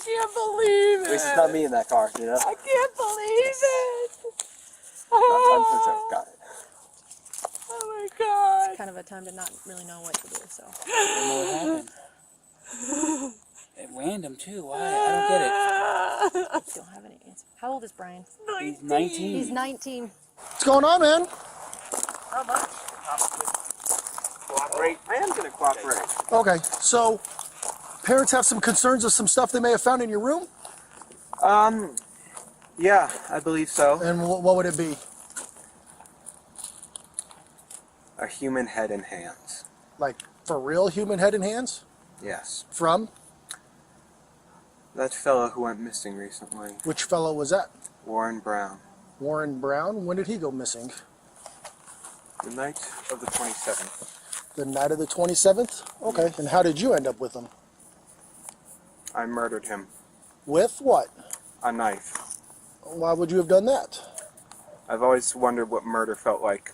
can't believe it. At least it's not me in that car, you know? I can't believe it. I'm got it. Oh my God. It's kind of a time to not really know what to do, so. I don't know what happened. At random, too. Why? I don't get it. Don't have any answer. How old is Brian? He's 19. He's 19. What's going on, man? How much? Cooperate. I am going to cooperate. Okay, so parents have some concerns of some stuff they may have found in your room? Yeah, I believe so. And what would it be? A human head and hands. Like, for real human head and hands? Yes. From? That fellow who went missing recently. Which fellow was that? Warren Brown. Warren Brown? When did he go missing? The night of the 27th. The night of the 27th? Okay, and how did you end up with him? I murdered him. With what? A knife. Why would you have done that? I've always wondered what murder felt like.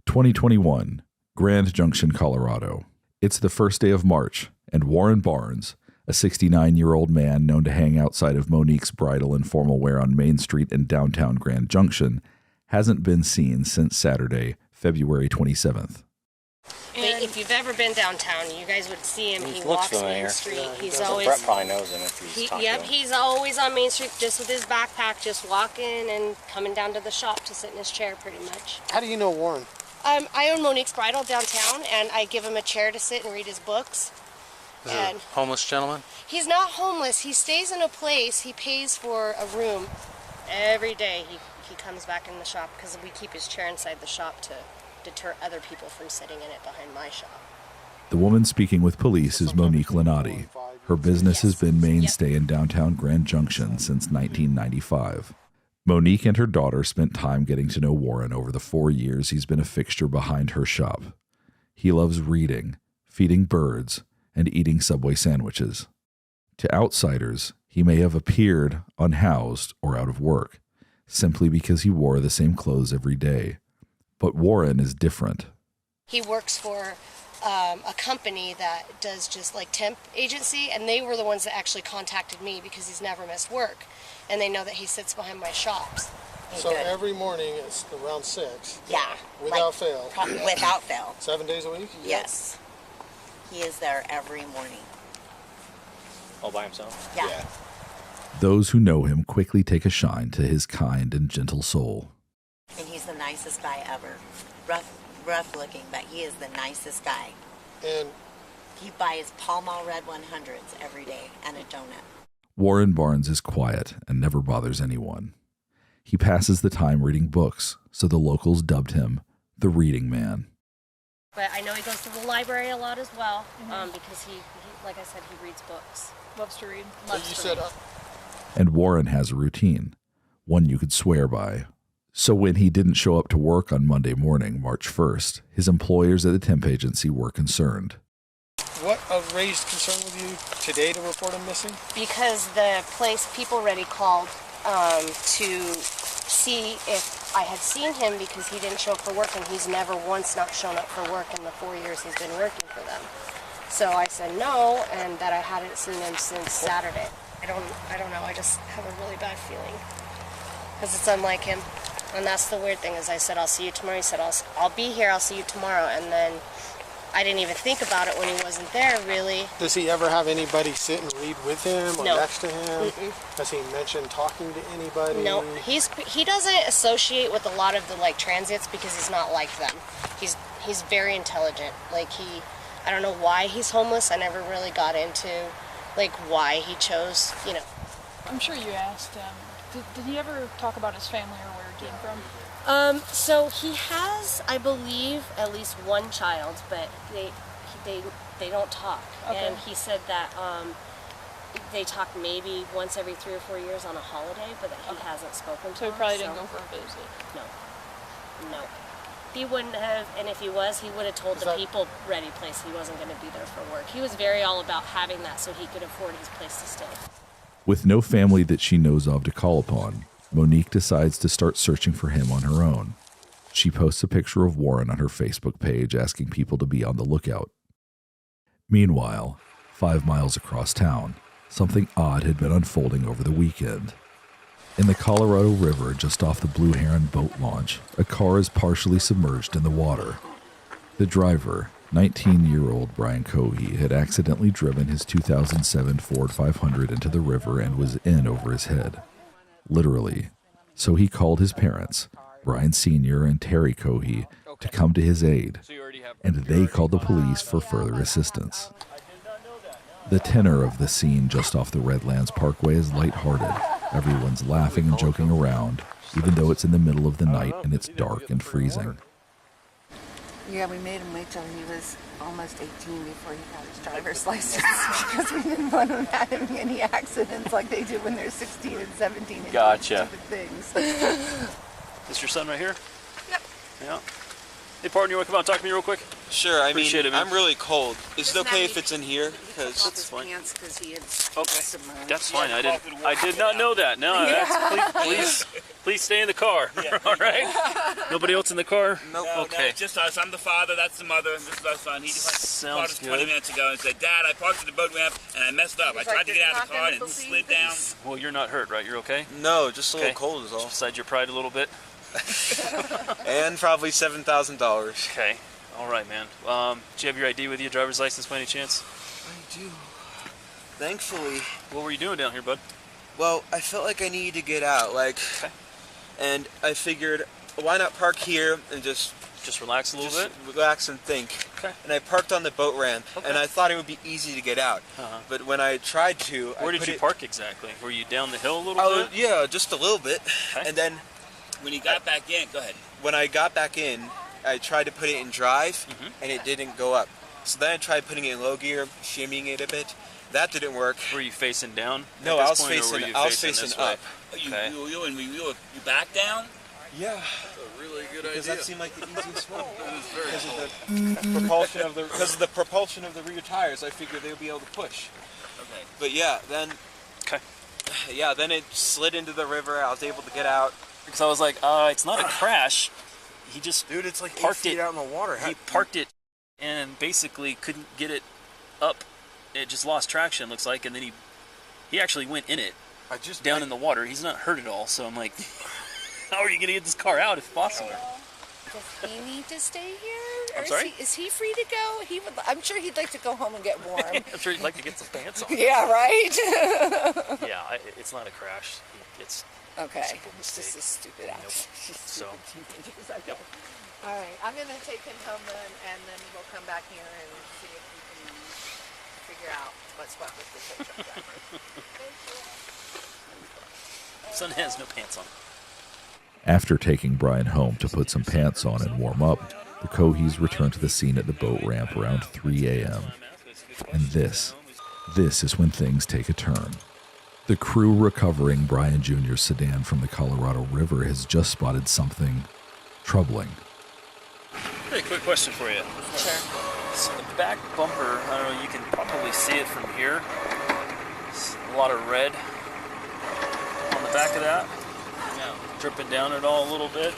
2021, Grand Junction, Colorado. It's the first day of March, and Warren Barnes, a 69-year-old man known to hang outside of Monique's Bridal and Formal Wear on Main Street in downtown Grand Junction, hasn't been seen since Saturday, February 27th. But if you've ever been downtown, you guys would see him. He walks Main Street. Yeah, he's always. Brett probably knows him if he's talking to him. He's always on Main Street, just with his backpack, just walking and coming down to the shop to sit in his chair, pretty much. How do you know Warren? I own Monique's Bridal downtown, and I give him a chair to sit and read his books. Is he a homeless gentleman? He's not homeless. He stays in a place. He pays for a room every day. He comes back in the shop because we keep his chair inside the shop to deter other people from sitting in it behind my shop. The woman speaking with police is Monique Lenati. Her business has been mainstay in downtown Grand Junction since 1995. Monique and her daughter spent time getting to know Warren over the 4 years he's been a fixture behind her shop. He loves reading, feeding birds, and eating Subway sandwiches. To outsiders, he may have appeared unhoused or out of work, simply because he wore the same clothes every day. But Warren is different. He works for a company that does just like temp agency, and they were the ones that actually contacted me because he's never missed work, and they know that he sits behind my shops. So every morning it's around 6? Yeah. Without fail? Without fail. 7 days a week? Yes. He is there every morning. All by himself? Yeah. Those who know him quickly take a shine to his kind and gentle soul. And he's the nicest guy ever. Rough looking, but he is the nicest guy. And he buys Pall Mall Red 100s every day and a donut. Warren Barnes is quiet and never bothers anyone. He passes the time reading books, so the locals dubbed him the Reading Man. But I know he goes to the library a lot as well, because he, like I said, he reads books. Loves to read. And Warren has a routine, one you could swear by. So when he didn't show up to work on Monday morning, March 1st, his employers at the temp agency were concerned. what raised concern with you today to report him missing? Because the place People Ready called to see if I had seen him because he didn't show up for work, and he's never once not shown up for work in the 4 years he's been working for them. So I said no, and that I hadn't seen him since Saturday. I don't know, I just have a really bad feeling because it's unlike him. And that's the weird thing is I said, I'll see you tomorrow. He said, I'll be here, I'll see you tomorrow. And then I didn't even think about it when he wasn't there, really. Does he ever have anybody sit and read with him or No. next to him? Mm-mm. Does he mention talking to anybody? No, he doesn't associate with a lot of the transients because he's not like them. He's very intelligent. I don't know why he's homeless. I never really got into why he chose, I'm sure you asked him. Did he ever talk about his family or where he came from? So he has, I believe, at least one child, but they don't talk. Okay. And he said that they talk maybe once every 3 or 4 years on a holiday, but that he hasn't spoken to So he him, probably didn't go for a visit. No. He wouldn't have, and if he was, he would have told the People Ready place he wasn't going to be there for work. He was very all about having that so he could afford his place to stay. With no family that she knows of to call upon, Monique decides to start searching for him on her own. She posts a picture of Warren on her Facebook page asking people to be on the lookout. Meanwhile, 5 miles across town, Something odd had been unfolding over the weekend. In the Colorado River just off the Blue Heron boat launch, a car is partially submerged in the water. The driver, 19-year-old Brian Cohey, had accidentally driven his 2007 Ford 500 into the river and was in over his head. Literally. So he called his parents, Brian Sr. and Terry Cohey, to come to his aid, and they called the police for further assistance. The tenor of the scene just off the Redlands Parkway is lighthearted. Everyone's laughing and joking around, even though it's in the middle of the night and it's dark and freezing. Yeah, we made him wait till he was almost 18 before he got his driver's license because we didn't want him having any accidents like they do when they're 16 and 17 and Gotcha. doing stupid things. This your son right here? Yep. Yeah. Hey, partner, you want to come out and talk to me real quick? Sure. I Appreciate mean, it, man. I'm really cold. Is it okay if it's in here? Because That's fine. He had Okay. That's fine. I did not know that. No, please stay in the car. All right. Nobody else in the car? nope. No, Okay. it's just us. I'm the father. That's the mother. And this is our son. He just called us Sounds 20 good. minutes ago and said, "Dad, I parked at the boat ramp and I messed up. I tried to get out of the car and it slid down." Well, you're not hurt, right? You're okay? No, just a little Okay. cold is all. Just beside your pride a little bit. And probably $7,000. Okay. All right, man. Do you have your ID with you, driver's license, by any chance? I do. Thankfully. What were you doing down here, bud? Well, I felt like I needed to get out, Okay. and I figured, why not park here and just relax a little bit. relax and think. Okay. And I parked on the boat ramp, Okay. and I thought it would be easy to get out. Uh-huh. But when I tried to, Where did you park exactly? Were you down the hill a little bit? Yeah, just a little bit. Okay. And then When he got back in, go ahead. when I got back in, I tried to put it in drive, Mm-hmm. and it didn't go up. So then I tried putting it in low gear, shimmying it a bit. That didn't work. Were you facing down? No, at I this was point, or facing. were you I was facing facing this way? up. Okay. You back down? Yeah, That's a really good because idea. that seemed like the easiest way. That is very Because cool. of the propulsion of the propulsion of the rear tires, I figured they would be able to push. Okay. But yeah, then. Okay. Yeah, then it slid into the river. I was able to get out. Because I was like, it's not a crash. He just Dude, it's like parked 8 feet it out in the water. He parked it and basically couldn't get it up. It just lost traction, looks like, and then he actually went in it down in the water. He's not hurt at all, so I'm like, how are you going to get this car out if possible? Does he need to stay here? Or I'm sorry? Is he free to go? I'm sure he'd like to go home and get warm. I'm sure you'd like to get some pants on. Yeah, right? Yeah, it's not a crash. It's Okay. simple It's mistake. just a stupid Nope. accident. So, Yep. All right, I'm going to take him home then, and then we'll come back here and see if we can figure out what's what with the tow truck driver. son has no pants on. After taking Brian home to put some pants on and warm up, the Coheys returned to the scene at the boat ramp around 3 a.m. And this is when things take a turn. The crew recovering Brian Jr.'s sedan from the Colorado River has just spotted something troubling. Hey, quick question for you. Sure. So the back bumper, I don't know, you can probably see it from here. It's a lot of red on the back of that. Dripping down it all a little bit.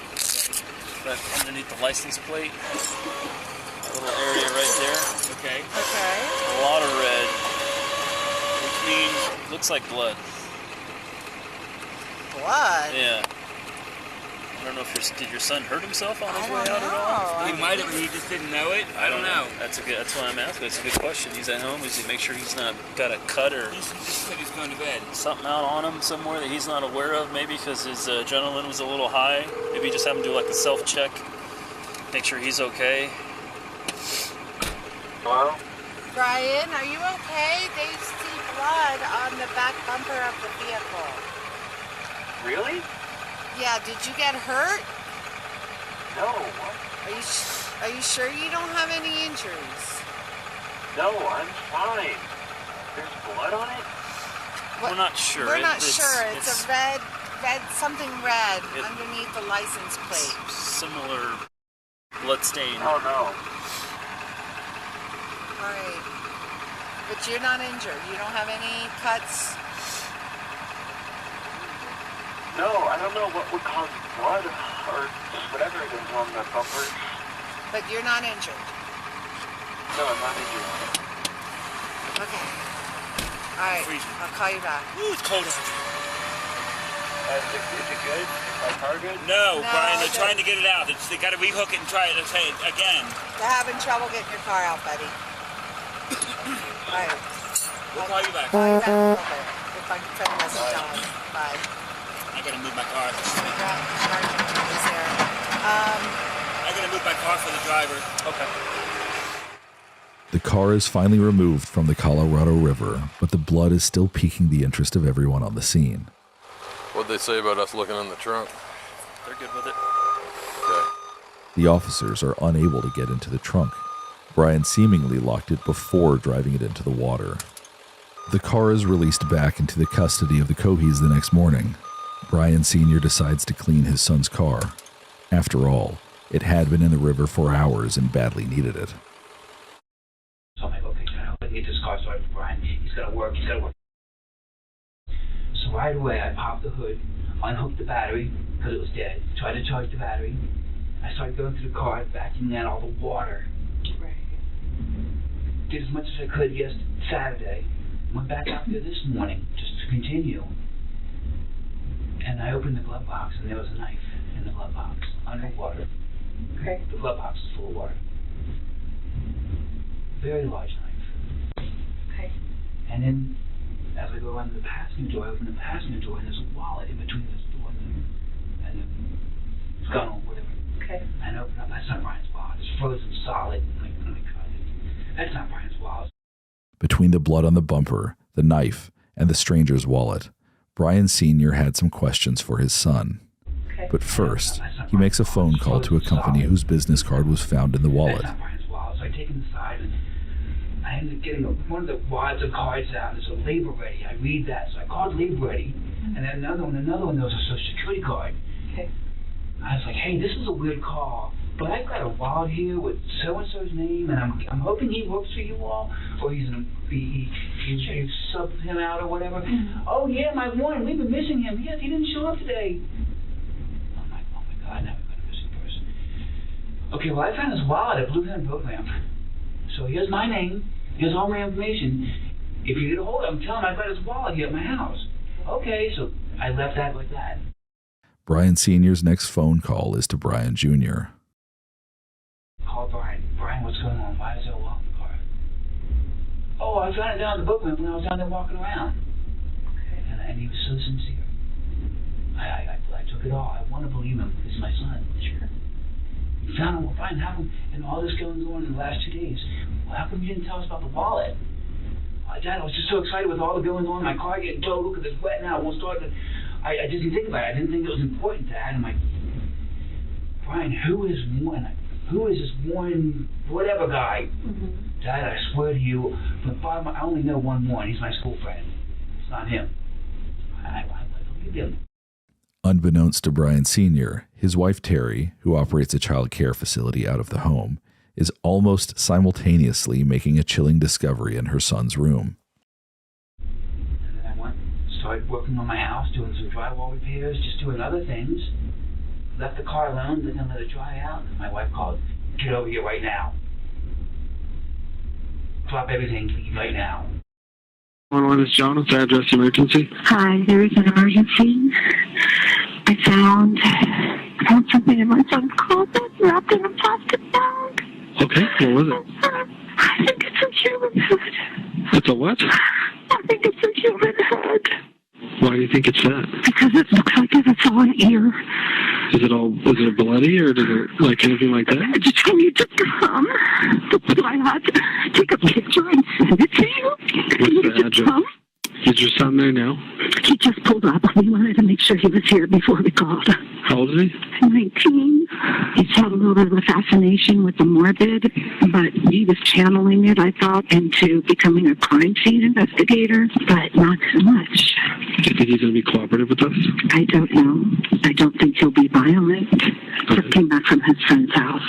But underneath the license plate, a little area right there. Okay. Okay. A lot of red, which means looks like blood. Blood? Yeah. I don't know if did your son hurt himself on his way out at all? He might have, but he just didn't know it. I don't know. That's why I'm asking. It's a good question. He's at home. Is he make sure he's not got a cut or He just said he's going to bed. something out on him somewhere that he's not aware of? Maybe because his adrenaline was a little high. Maybe just have him do like a self check, make sure he's okay. Hello? Brian, are you okay? They see blood on the back bumper of the vehicle. Really? Yeah, did you get hurt? No. Are you sure you don't have any injuries? No, I'm fine. There's blood on it? We're not sure. We're not sure. It's a red, something red It- underneath the license plate. similar blood stain. Oh, no. All right. But you're not injured. You don't have any cuts. No, I don't know what would cause blood or whatever it is on the bumper. But you're not injured. No, I'm not injured. Okay. Alright, Freezing. I'll call you back. Ooh, it's cold out here. Is it good? My car good? No, No, Brian, they're they- trying to get it out. They got to rehook it and try it again. They're having trouble getting your car out, buddy. Alright. We'll call you back. Call you back in a little bit. If I can send a message on. Bye. I got to move my car. Sergeant is there. I got to move my car for the driver. Okay. The car is finally removed from the Colorado River, but the blood is still piquing the interest of everyone on the scene. What'd they say about us looking in the trunk? They're good with it. Okay. The officers are unable to get into the trunk. Brian seemingly locked it before driving it into the water. The car is released back into the custody of the Coheys the next morning. Brian Sr. decides to clean his son's car. After all, it had been in the river for hours and badly needed it. So I'm like, okay, I get this car started for Brian. He's got to work. So right away, I popped the hood, unhooked the battery, because it was dead, tried to charge the battery. I started going through the car, vacuuming out all the water. Right. Did as much as I could Saturday. Went back out there this morning, just to continue. And I opened the glove box, and there was a knife in the glove box, underwater. Okay. The glove box is full of water. Very large knife. Okay. And then, as I go around the passenger door, I open the passenger door, and there's a wallet in between this door and the gun or whatever. Okay. And I open up, that's not Brian's wallet. It's frozen solid. I'm like, oh my God, that's not Brian's wallet. Between the blood on the bumper, the knife, and the stranger's wallet, Brian Sr. had some questions for his son. Okay. But first, he makes a phone call to a company whose business card was found in the wallet. That's not Brian's wallet. So I take him aside, and I ended up getting one of the wads of cards out, and there's a label ready. I read that, so I called label ready, and then another one, there was a social security card. Okay. I was like, hey, this is a weird call, but I've got a wallet here with so-and-so's name, and I'm hoping he works for you all, or you subbed him out or whatever. Oh, yeah, my one, we've been missing him. Yes, he didn't show up today. I'm like, oh, my God, now we've got a missing person. Okay, well, I found his wallet at Blue Hen Program. So here's my name, here's all my information. If you get a hold of him, tell him I've got his wallet here at my house. Okay, so I left that like that. Brian Sr.'s next phone call is to Brian Jr. Call Brian. Brian, what's going on? Why is there a wallet in the car? Oh, I found it down at the book ramp when I was down there walking around. Okay. And he was so sincere. I took it all. I want to believe him. It's my son. Sure. You found him, Brian, how come, and all this going on in the last 2 days, well, how come you didn't tell us about the wallet? Dad, I was just so excited with all the going on, my car getting towed, look, it's wet now, it won't start. I didn't think about it. I didn't think it was important, Dad. I'm like, Brian, who is this one, whatever guy? Mm-hmm. Dad, I swear to you, from the bottom, I only know one, he's my school friend. It's not him. I believe him. Unbeknownst to Brian Sr., his wife Terry, who operates a child care facility out of the home, is almost simultaneously making a chilling discovery in her son's room. And then I started working on my house, doing some drywall repairs, just doing other things. Left the car alone, didn't let it dry out. My wife called, get over here right now. Drop everything, leave right now. 111 is John. What's the address emergency? Hi, there is an emergency. I found something in my son's closet wrapped in a plastic bag. Okay, what was it? I think it's a human head. It's a what? I think it's a human head. Why do you think it's that? Because it looks like it's all an ear. Is it bloody or does it like anything like that? I just need to come. That's why I had to take a picture and send it to you. What's the address? Is your son there now? He just pulled up. We wanted to make sure he was here before we called. How old is he? 19. He's had a little bit of a fascination with the morbid, but he was channeling it, I thought, into becoming a crime scene investigator, but not so much. Do you think he's going to be cooperative with us? I don't know. I don't think he'll be violent. Just came back from his friend's house.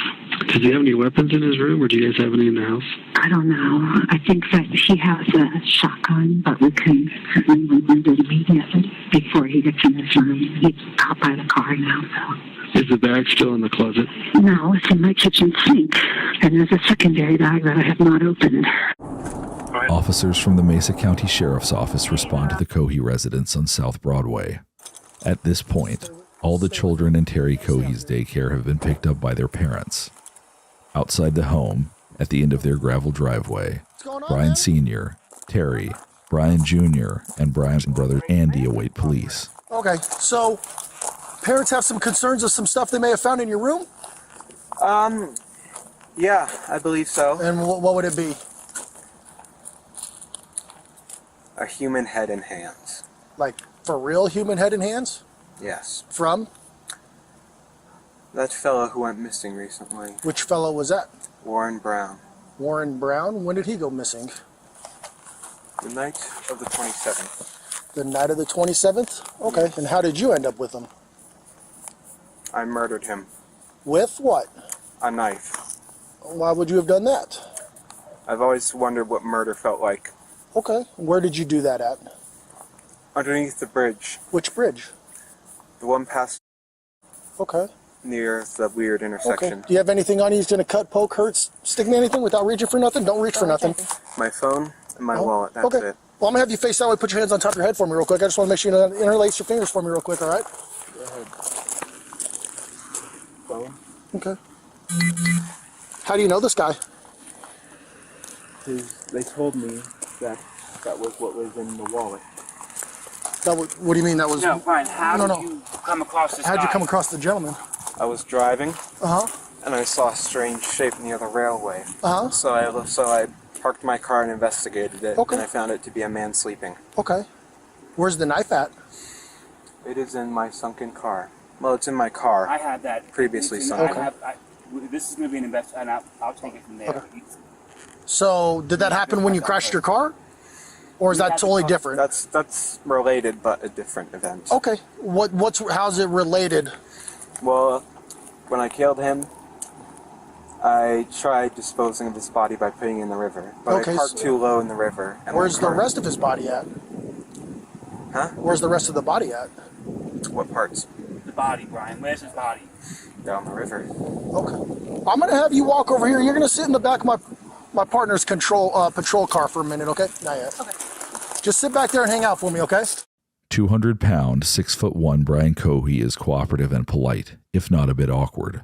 Does he have any weapons in his room, or do you guys have any in the house? I don't know. I think that he has a shotgun, but we can certainly remove it immediately before he gets in his room. He's out by the car now, so. Is the bag still in the closet? No, it's in my kitchen sink. And there's a secondary bag that I have not opened. All Officers from the Mesa County Sheriff's Office respond to the Cohey residence on South Broadway. At this point, all the children in Terry Cohey's daycare have been picked up by their parents. Outside the home, at the end of their gravel driveway, Brian Sr., Terry, Brian Jr., and Brian's brother Andy await police. Okay, so parents have some concerns of some stuff they may have found in your room? Yeah, I believe so. And what would it be? A human head and hands. Like, for real human head and hands? Yes. From? That fellow who went missing recently. Which fellow was that? Warren Brown. Warren Brown? When did he go missing? The night of the 27th. The night of the 27th? Okay, and how did you end up with him? I murdered him. With what? A knife. Why would you have done that? I've always wondered what murder felt like. Okay, where did you do that at? Underneath the bridge. Which bridge? The one past Okay. near the weird intersection. Okay. Do you have anything on you? He's going to cut, poke, hurt, stick me anything without reaching for nothing? Don't reach for nothing. My phone and my wallet, that's okay. it. Well, I'm going to have you face that way. Put your hands on top of your head for me real quick. I just want to make sure you interlace your fingers for me real quick, all right? Go ahead. Phone? Okay. How do you know this guy? They told me that was what was in the wallet. What do you mean that was? No, Brian, how no, did you come across this How'd guy? you come across the gentleman? I was driving. Uh-huh. And I saw a strange shape near the railway. Uh-huh. So I parked my car and investigated it. Okay. And I found it to be a man sleeping. Okay. Where's the knife at? It is in my sunken car. Well, it's in my car. I had that previously sunken. This is going to be an invest, and I'll take it from there. Okay. So, did that happen when you crashed your car? Or is that totally different? That's related, but a different event. Okay. How's it related? Well, when I killed him, I tried disposing of his body by putting it in the river. But I parked too low in the river. And where's the rest of his body at? Huh? Where's the rest of the body at? What parts? The body, Brian. Where's his body? Down the river. Okay. I'm gonna have you walk over here. You're gonna sit in the back of my partner's patrol car for a minute, okay? Not yet. Okay. Just sit back there and hang out for me, okay? 200-pound, 6'1" Brian Cohey is cooperative and polite, if not a bit awkward.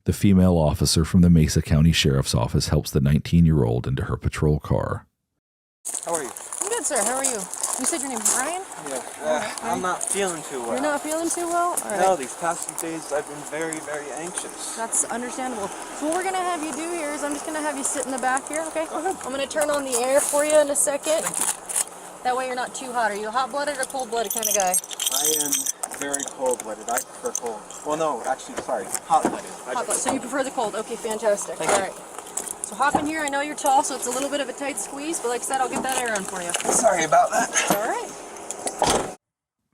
The female officer from the Mesa County Sheriff's Office helps the 19-year-old into her patrol car. How are you? I'm good, sir. How are you? You said your name's Brian? Yeah. I'm not feeling too well. You're not feeling too well? All right. No, these past few days I've been very, very anxious. That's understandable. So what we're going to have you do here is I'm just going to have you sit in the back here, okay? I'm going to turn on the air for you in a second. That way you're not too hot. Are you a hot-blooded or cold-blooded kind of guy? I am very cold-blooded. I prefer cold. Well, no, actually, sorry, hot-blooded. Hot-blooded. So you prefer the cold. Okay, fantastic. Thank All you. right. So hop in here. I know you're tall, so it's a little bit of a tight squeeze, but like I said, I'll get that air on for you. Sorry about that. All right.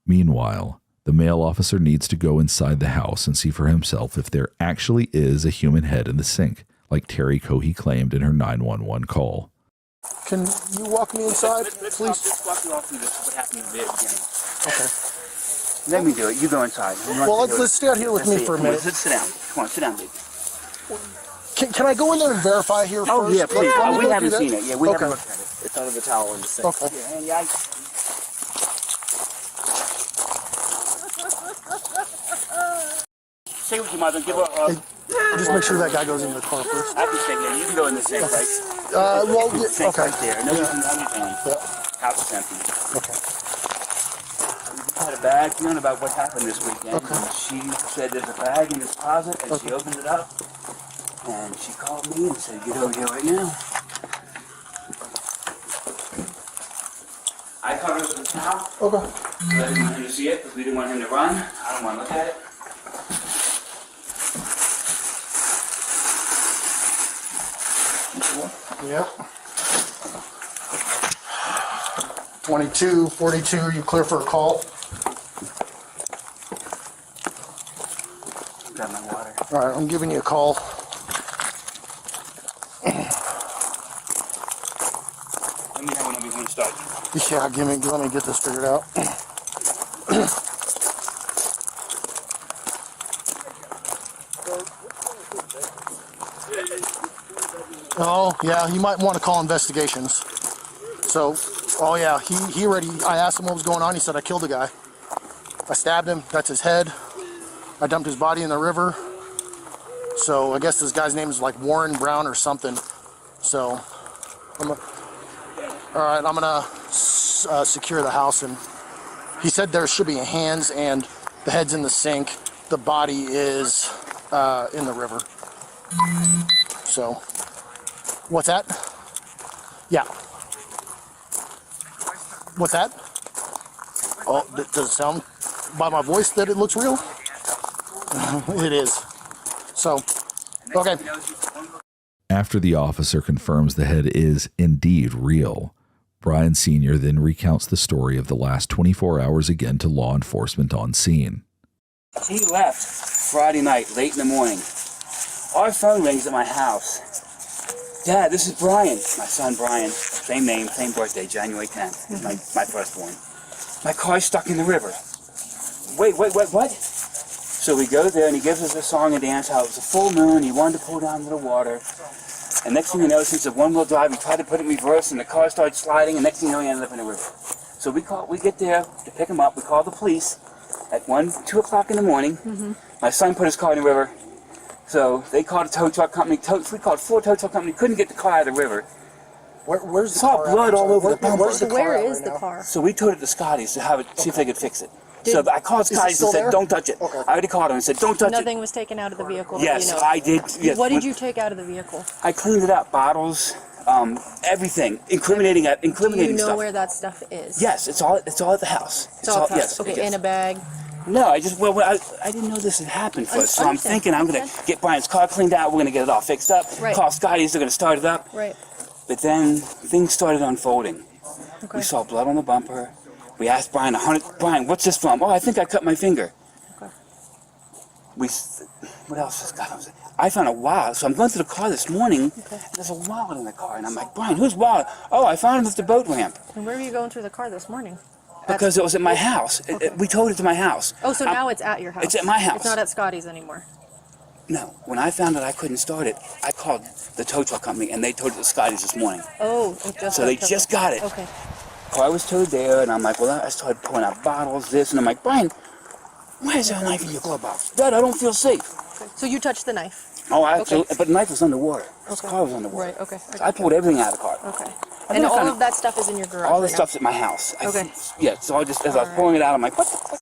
Meanwhile, the male officer needs to go inside the house and see for himself if there actually is a human head in the sink, like Terry Cohey claimed in her 911 call. Can you walk me inside, please? Let's walk you all through this, what happened at the very beginning. Okay. Let me do it. You go inside. Well, let's stay out here with me for a minute. Sit down. Come on, sit down, baby. Can I go in there and verify here first? Oh, yeah, please. Let me We go haven't through seen that. it. Yeah, we okay. haven't looked at it. It's under the towel in the sink. Okay. Yeah, stay with your mother. Give her just make sure that guy goes in the car first. I can stay here. You can go in the sink, right? Well, the sink okay. right there. No, you can understand. House is empty. Okay. We had a bad feeling about what happened this weekend. Okay. And she said there's a bag in this closet, and she opened it up, and she called me and said, get over here right now. I covered it with a towel. Okay. I didn't want him to see it because we didn't want him to run. I don't want to look at it. Yep. 22, 42, you clear for a call? Got my water. All right, I'm giving you a call. Let me know when we want to start. Yeah, let me get this figured out. Oh, yeah, you might want to call investigations. So, oh yeah, he already, I asked him what was going on. He said, I killed a guy. I stabbed him. That's his head. I dumped his body in the river. So I guess this guy's name is like Warren Brown or something. So, all right, I'm gonna secure the house. And he said there should be hands and the head's in the sink. The body is in the river. So, what's that? Yeah. What's that? Oh, does it sound by my voice that it looks real? It is. So, okay. After the officer confirms the head is indeed real, Brian Sr. then recounts the story of the last 24 hours again to law enforcement on scene. He left Friday night, late in the morning. Our phone rings at my house. Dad, this is Brian. My son Brian. Same name, same birthday, January 10th. My firstborn. My car's stuck in the river. Wait, what? So we go there and he gives us a song and dance how it was a full moon, he wanted to pull down to the water. And next thing you know, since it's a one-wheel drive, we tried to put it in reverse and the car started sliding and next thing you know, he ended up in the river. So we get there to pick him up, we call the police at 2 o'clock in the morning. My son put his car in the river. So they called a tow truck company, we called 4 tow truck companies, couldn't get the car out of the river. Where's the car? Saw blood all over the bumper. Where is the car? So we towed it to Scotty's to have it, see if they could fix it. So I called Scotty's and said, don't touch it. Okay. I already called him and said, don't touch it. Nothing was taken out of the vehicle. Yes, you know. I did. Yes. What did you take out of the vehicle? I cleaned it up, bottles, everything, incriminating Do you know stuff. where that stuff is? Yes, it's all at the house. It's all at the house. Yes, Okay, yes. in a bag. No, I didn't know this had happened first, so I'm thinking I'm going to get Brian's car cleaned out, we're going to get it all fixed up, call Scotty's, they're going to start it up. Right. But then things started unfolding. Okay. We saw blood on the bumper. We asked Brian, Brian, what's this from? Oh, I think I cut my finger. Okay. What else has got on? I found a wallet, so I'm going through the car this morning, and there's a wallet in the car, and I'm like, Brian, whose wallet? Oh, I found it at the boat ramp. And where were you going through the car this morning? Because it was at my house. Okay. We towed it to my house. Oh, so now it's at your house. It's at my house. It's not at Scotty's anymore. No, when I found out I couldn't start it, I called the tow truck company, and they towed it to Scotty's this morning. Oh, it just so they just got it. Okay. Car was towed there, and I'm like, well, I started pulling out bottles, this, and I'm like, Brian, why is there a knife in your glove box? Dad, I don't feel safe. Okay. So you touched the knife? Oh, absolutely. But the knife was underwater. The car was underwater. Right, okay. So I pulled everything out of the car. Okay. And all of that stuff is in your garage? All the stuff's at my house. Okay. Yeah, so as I was pulling it out, I'm like, what the fuck?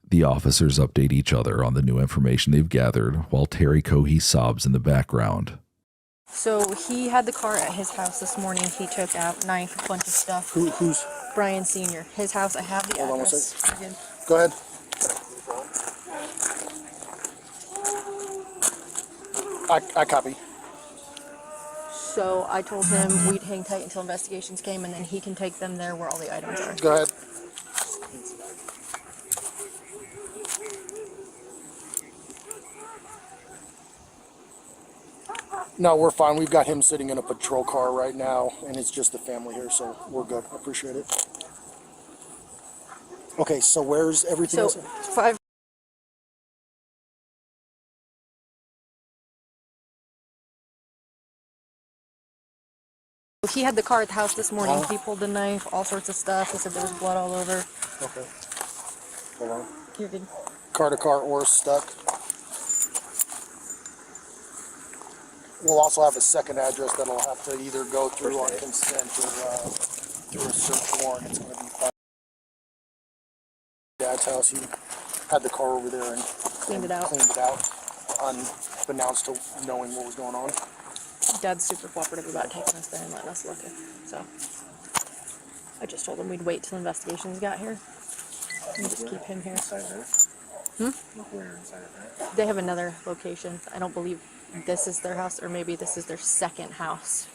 The officers update each other on the new information they've gathered while Terry Cohey sobs in the background. So he had the car at his house this morning. He took out knife, a bunch of stuff. Who's? Brian Sr. His house. I have the Hold address. on 1 second. Go ahead. I copy. So I told him we'd hang tight until investigations came, and then he can take them there where all the items are. Go ahead. No, we're fine. We've got him sitting in a patrol car right now, and it's just the family here, so we're good. I appreciate it. Okay, so where's everything else? 5. He had the car at the house this morning. He pulled the knife, all sorts of stuff. He said there was blood all over. Okay. Hold on. You're good. Car to car or stuck. We'll also have a second address that'll have to either go through on consent or through a search warrant. It's going to be fine. Dad's house. He had the car over there and cleaned it out, unbeknownst to knowing what was going on. Dad's super cooperative about taking us there and letting us look at. So I just told him we'd wait till investigations got here and just keep him here. They have another location. I don't believe this is their house, or maybe this is their second house.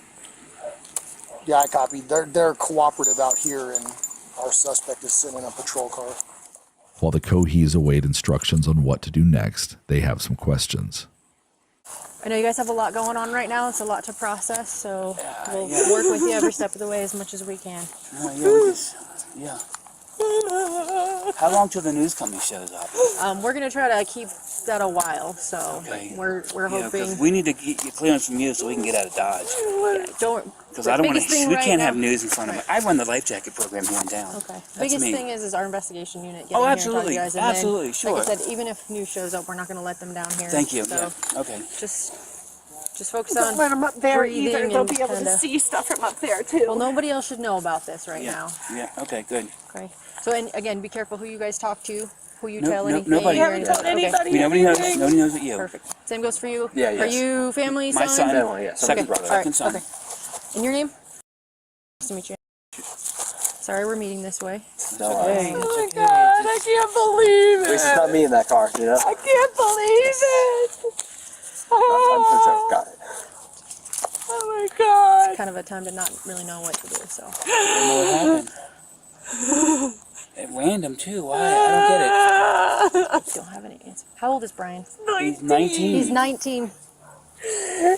Yeah, I copied. They're cooperative out here, and our suspect is sitting in a patrol car. While the Coheys await instructions on what to do next, they have some questions. I know you guys have a lot going on right now. It's a lot to process, so we'll work with you every step of the way as much as we can. How long till the news company shows up? We're going to try to keep least at a while. So we're hoping. We need to get clearance from you so we can get out of Dodge. Yeah, don't. Because I don't want to. We can't have news in front of me. I run the life jacket program here in town. Okay. Biggest thing is our investigation unit. Oh, absolutely, here and talk to you guys. Absolutely, then, sure. Like I said, even if news shows up, we're not going to let them down here. Thank you. So Okay. Just focus Don't on let them up there breathing either. They'll and be able to kinda- see stuff from up there too. Well, nobody else should know about this right now. Yeah. Okay. Good. Okay. So, and again, be careful who you guys talk to, who you No- tell no- anything. nobody. or We haven't anything. told anybody Okay. Nobody knows. Nobody knows but you. Perfect. Same goes for you. Yeah, Are yes. you family? My son. Family, yeah. Second Okay. brother. All right. Second son. Okay. And your name? Nice to meet you. Sorry, we're meeting this way. No, Hey, Oh it's my okay. God, I can't believe at least it's it. not me in that car, you know? I can't believe it. I'm Oh, got it. oh my God. It's kind of a time to not really know what to do. So. I don't know what happened. At random too. Why? I don't get it. Don't have any answer. How old is Brian? He's 19. He's 19.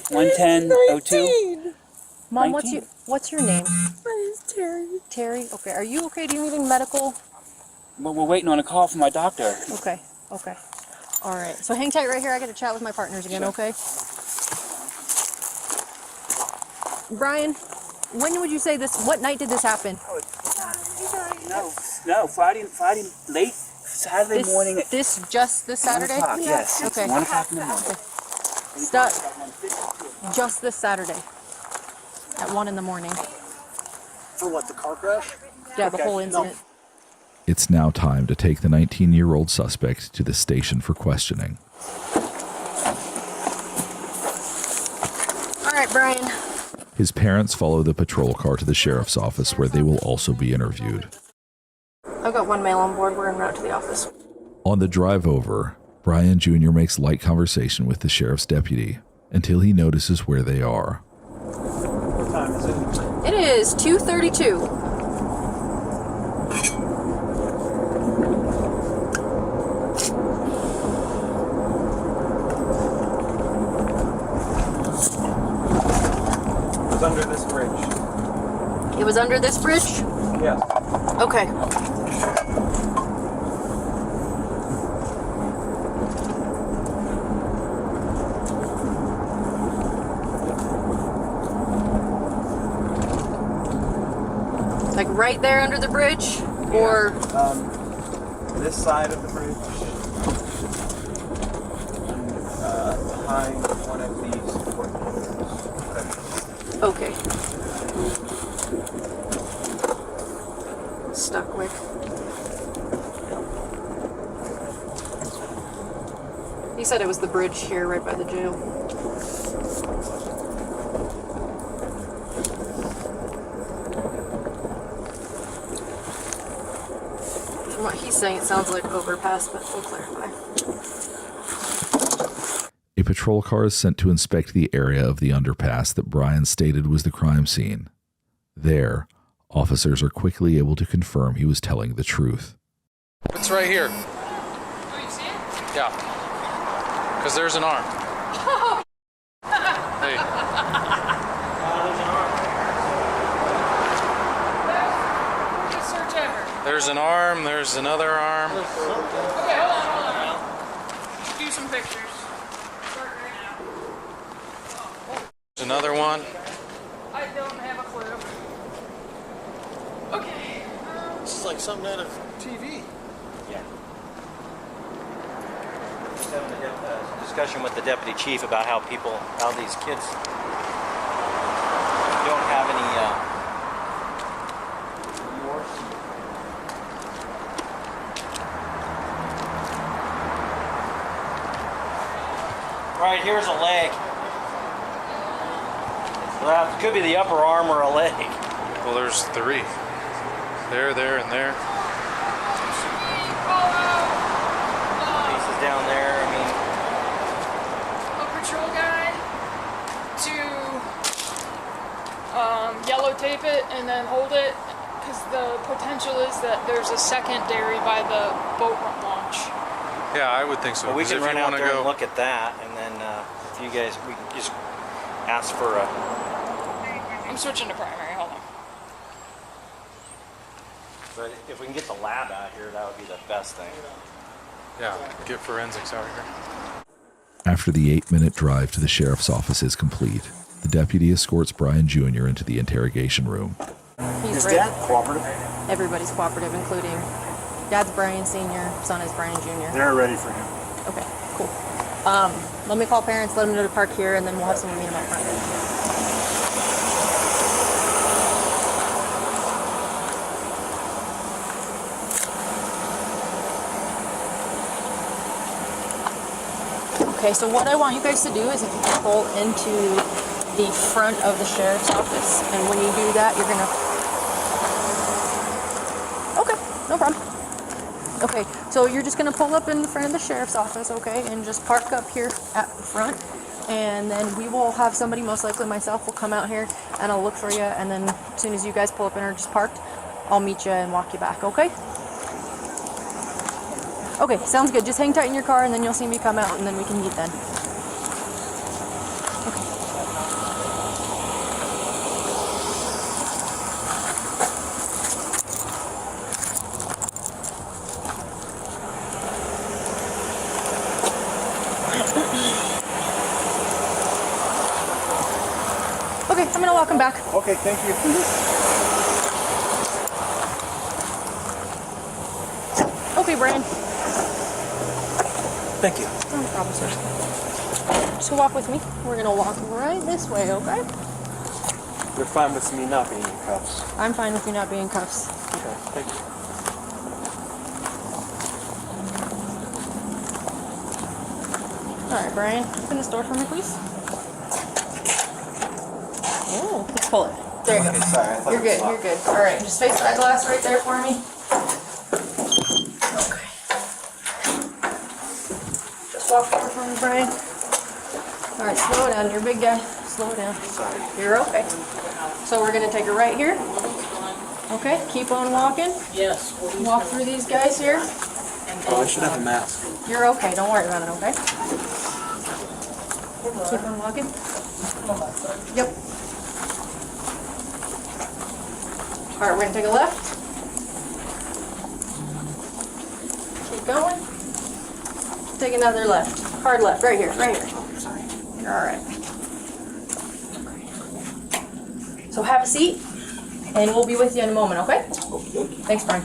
110-02. Mom, 19. what's your name? My name's Terry. Terry. Okay. Are you okay? Do you need any medical? Well, we're waiting on a call from my doctor. Okay. Okay. All right. So hang tight right here. I got to chat with my partners again. Sure. Okay. Brian, when would you say this? What night did this happen? No, Friday late Saturday morning at This Saturday? 1 o'clock, yes. Okay. 1 o'clock in the morning. Start just this Saturday at 1 in the morning. For what, the car crash? Yeah, the whole incident. It's now time to take the 19-year-old suspect to the station for questioning. All right, Brian. His parents follow the patrol car to the sheriff's office where they will also be interviewed. I've got one male on board. We're en route to the office. On the drive over, Brian Jr. makes light conversation with the sheriff's deputy until he notices where they are. What time is it? It is 2:32. It was under this bridge. It was under this bridge? Yes. Okay. Like right there under the bridge? Or This side of the bridge. Behind one of these support pillars. okay. Stuck with. He said it was the bridge here right by the jail. From what he's saying, it sounds like overpass, but we'll clarify. A patrol car is sent to inspect the area of the underpass that Brian stated was the crime scene. There, officers are quickly able to confirm he was telling the truth. It's right here. Oh, you see it? Yeah. Because there's an arm. Hey. Good search ever. There's an arm, there's another arm. Okay, hold on. Do some pictures. Start right now. There's another one. I don't have a clue. Okay. This is like something out of TV. Yeah. Just having a discussion with the deputy chief about how these kids don't have any remorse. Right, here's a leg. Well, it could be the upper arm or a leg. Well, there's three. There, and there. Pieces down there, I mean. A patrol guy to yellow tape it and then hold it, because the potential is that there's a secondary by the boat launch. Yeah, I would think so. Well, we 'cause can if run you out wanna there go, and look at that, and then if you guys, we can just ask for a. I'm switching to primary, hold on. But if we can get the lab out here, that would be the best thing. Yeah, get forensics out here. After the 8-minute drive to the sheriff's office is complete, the deputy escorts Brian Jr. into the interrogation room. Is Dad cooperative? Everybody's cooperative, including Dad's Brian Sr., son is Brian Jr. They're ready for him. Okay, cool. Let me call parents, let them know to park here, and then we'll have someone meet them up front. Okay, so what I want you guys to do is if you can pull into the front of the sheriff's office, and when you do that, you're gonna... Okay, no problem. Okay, so you're just gonna pull up in the front of the sheriff's office, okay, and just park up here at the front, and then we will have somebody, most likely myself, will come out here, and I'll look for you, and then as soon as you guys pull up and are just parked, I'll meet you and walk you back, okay? Okay, sounds good. Just hang tight in your car, and then you'll see me come out, and then we can meet then. Okay, I'm gonna walk him back. Okay, thank you. Okay, Brian. Thank you. No problem, sir. So walk with me. We're gonna walk right this way, okay? You're fine with me not being in cuffs? I'm fine with you not being in cuffs. Okay, thank you. Alright, Brian, open this door for me, please. Oh, let's pull it. There you go. Okay, sorry, I thought You're it was good, locked. you're good. Alright, just face that glass right there for me. Okay. Just walk over for me, Brian. Alright, slow it down. You're a big guy. Slow it down. Sorry. You're okay. So we're gonna take it right here. Okay, keep on walking. Yes. Walk through these guys here. Oh, I should have a mask. You're okay, don't worry about it, okay? Keep on walking. Yep. Alright, we're gonna take a left. Keep going. Take another left. Hard left, right here, right here. Sorry. You're alright. So have a seat, and we'll be with you in a moment, okay? Thanks, Brian.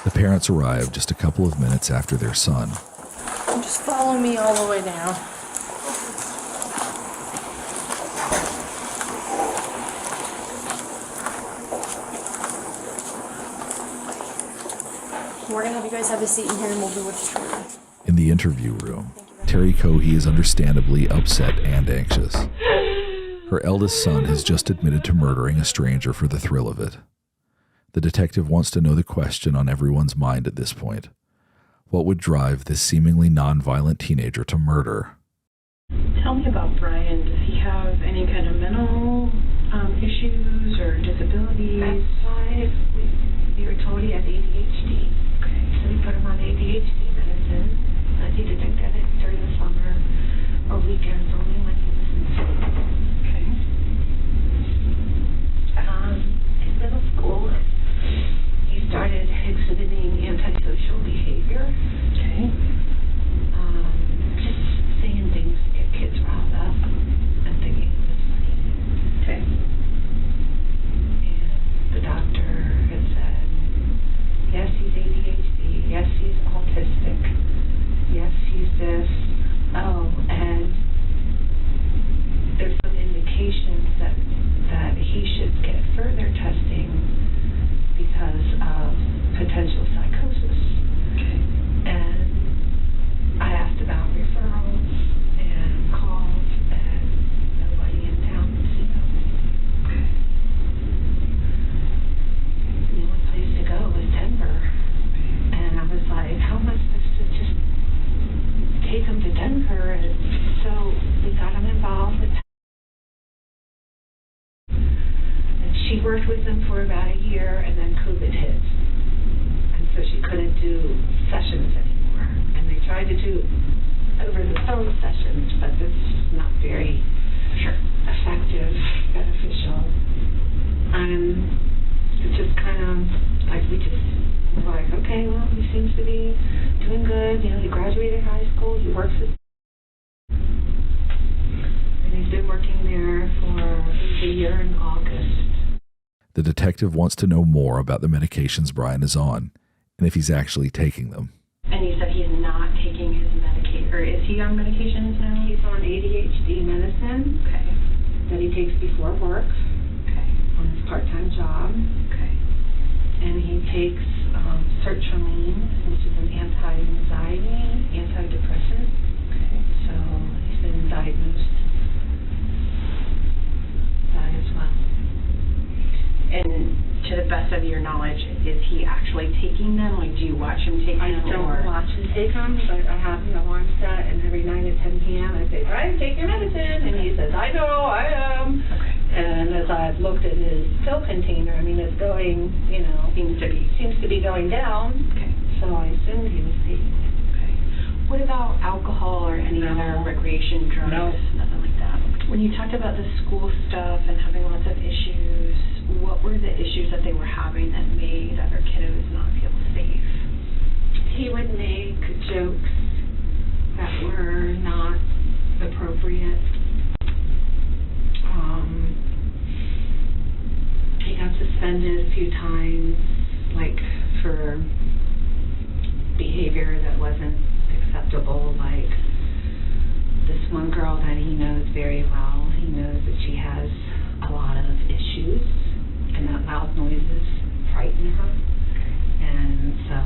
The parents arrive just a couple of minutes after their son. Just follow me all the way down. We're gonna have you guys have a seat in here, and we'll be with you shortly. In the interview room, Terry Cohey is understandably upset and anxious. Her eldest son has just admitted to murdering a stranger for the thrill of it. The detective wants to know the question on everyone's mind at this point. What would drive this seemingly non-violent teenager to murder? Tell me about Brian. Does he have any kind of mental issues or disabilities? That's why we were told he has ADHD. Okay. So we put him on ADHD medicine. He detected it during the summer or weekends only when he was in school. Okay. In middle school, he started exhibiting antisocial behavior. Okay. Just saying things to get kids riled up and thinking it was funny. Okay. And the doctor seems to be doing good. You know, he graduated high school. He works at, and he's been working there for a year in August. The detective wants to know more about the medications Brian is on and if he's actually taking them. And you said he's not taking his medication, or is he on medications now? He's on ADHD medicine. Okay. That he takes before work. Okay. On his part-time job. Okay. And he takes sertraline, which is an anti-anxiety, antidepressant. Okay. So he's been diagnosed with that as well. And to the best of your knowledge, is he actually taking them? Like, do you watch him take them? I don't watch him take them, but I have an alarm set, and every night at 10 p.m. I say, Brian, take your medicine. And he says, I know, I am. Okay. And as I've looked at his pill container, I mean, it's going, you know, seems to be going down. Okay. So I assumed he was taking it. Okay. What about alcohol or any other recreation drugs? No. Nothing like that. When you talked about the school stuff and having lots of issues, what were the issues that they were having that made other kiddos not feel safe? He would make jokes that were not appropriate. He got suspended a few times, like for behavior that wasn't acceptable, like this one girl that he knows very well. He knows that she has a lot of issues, and that loud noises frighten her. And so,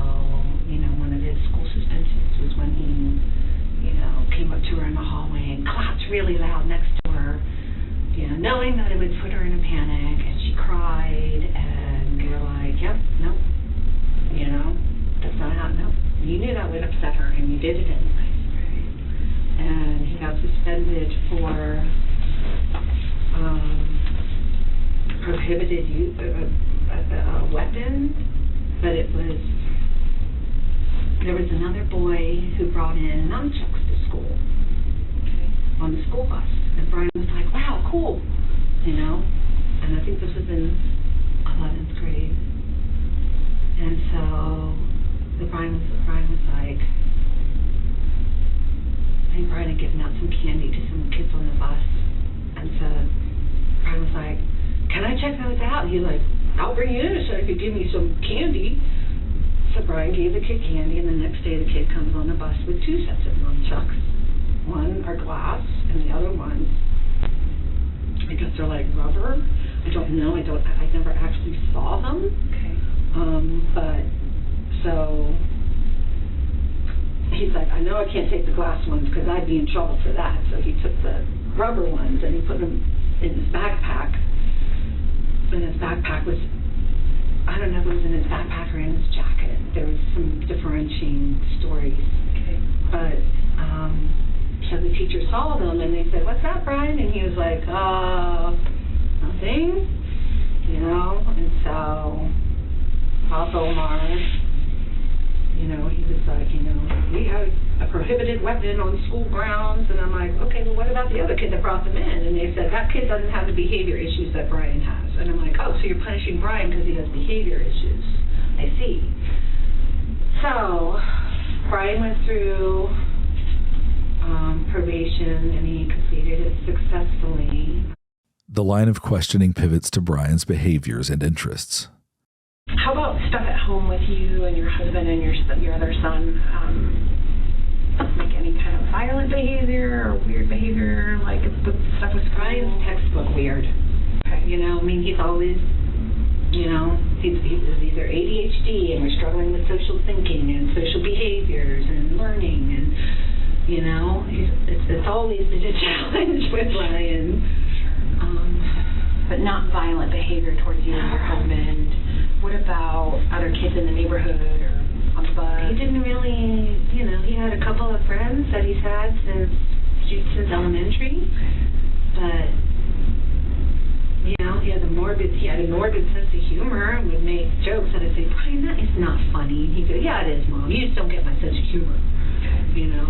you know, one of his school suspensions was when he, you know, came up to her in the hallway and clapped really loud next to her, you know, knowing that it would put her in a panic, and she cried, and we were like, yep, nope, you know, that's not how, no. You knew that would upset her, and you did it anyway. And he got suspended for prohibited use a weapon, but there was another boy who brought in nunchucks to school on the school bus, and Brian was like, wow, cool, you know, and I think this was in 11th grade, and so Brian was like, I think Brian had given out some candy to some kids on the bus, and so Brian was like, can I check those out? And he's like, I'll bring you in so you could give me some candy. So Brian gave the kid candy, and the next day the kid comes on the bus with 2 sets of nunchucks. One are glass, and the other ones, I guess they're like rubber. I don't know. I never actually saw them. Okay. But so he's like, I know I can't take the glass ones because I'd be in trouble for that. So he took the rubber ones and he put them in his backpack. And his backpack was, I don't know if it was in his backpack or in his jacket. There was some differentiating stories. Okay. But so the teacher saw them and they said, what's that, Brian? And he was like, nothing, you know. And so Papa Omar, you know, he was like, you know, we have a prohibited weapon on school grounds. And I'm like, okay, well, what about the other kid that brought them in? And they said, that kid doesn't have the behavior issues that Brian has. And I'm like, oh, so you're punishing Brian because he has behavior issues. I see. So Brian went through probation and he completed it successfully. The line of questioning pivots to Brian's behaviors and interests. How about stuff at home with you and your husband and your other son? Like any kind of violent behavior or weird behavior, like the stuff with Brian's textbook weird. Okay. You know, I mean, he's always, you know, he's either ADHD and we're struggling with social thinking and social behaviors and learning and, you know, it's always been a challenge with Brian. But not violent behavior towards you and your husband. What about other kids in the neighborhood or on the bus? He didn't really, you know, he had a couple of friends that he's had since elementary, but, you know, he had a morbid sense of humor and would make jokes, and I'd say, Brian, that is not funny. And he'd go, yeah, it is, Mom. You just don't get my sense of humor, you know.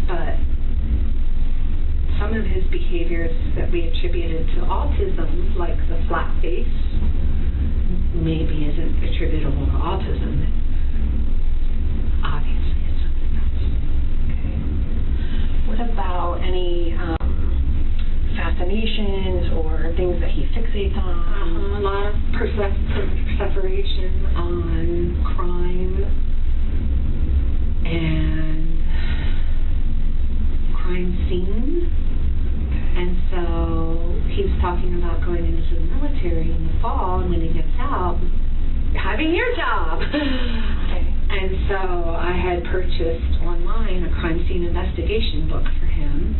But some of his behaviors that we attributed to autism, like the flat face, he fixates on. A lot of perseveration on crime and crime scene. And so he's talking about going into the military in the fall, and when he gets out, having your job. And so I had purchased online a crime scene investigation book for him.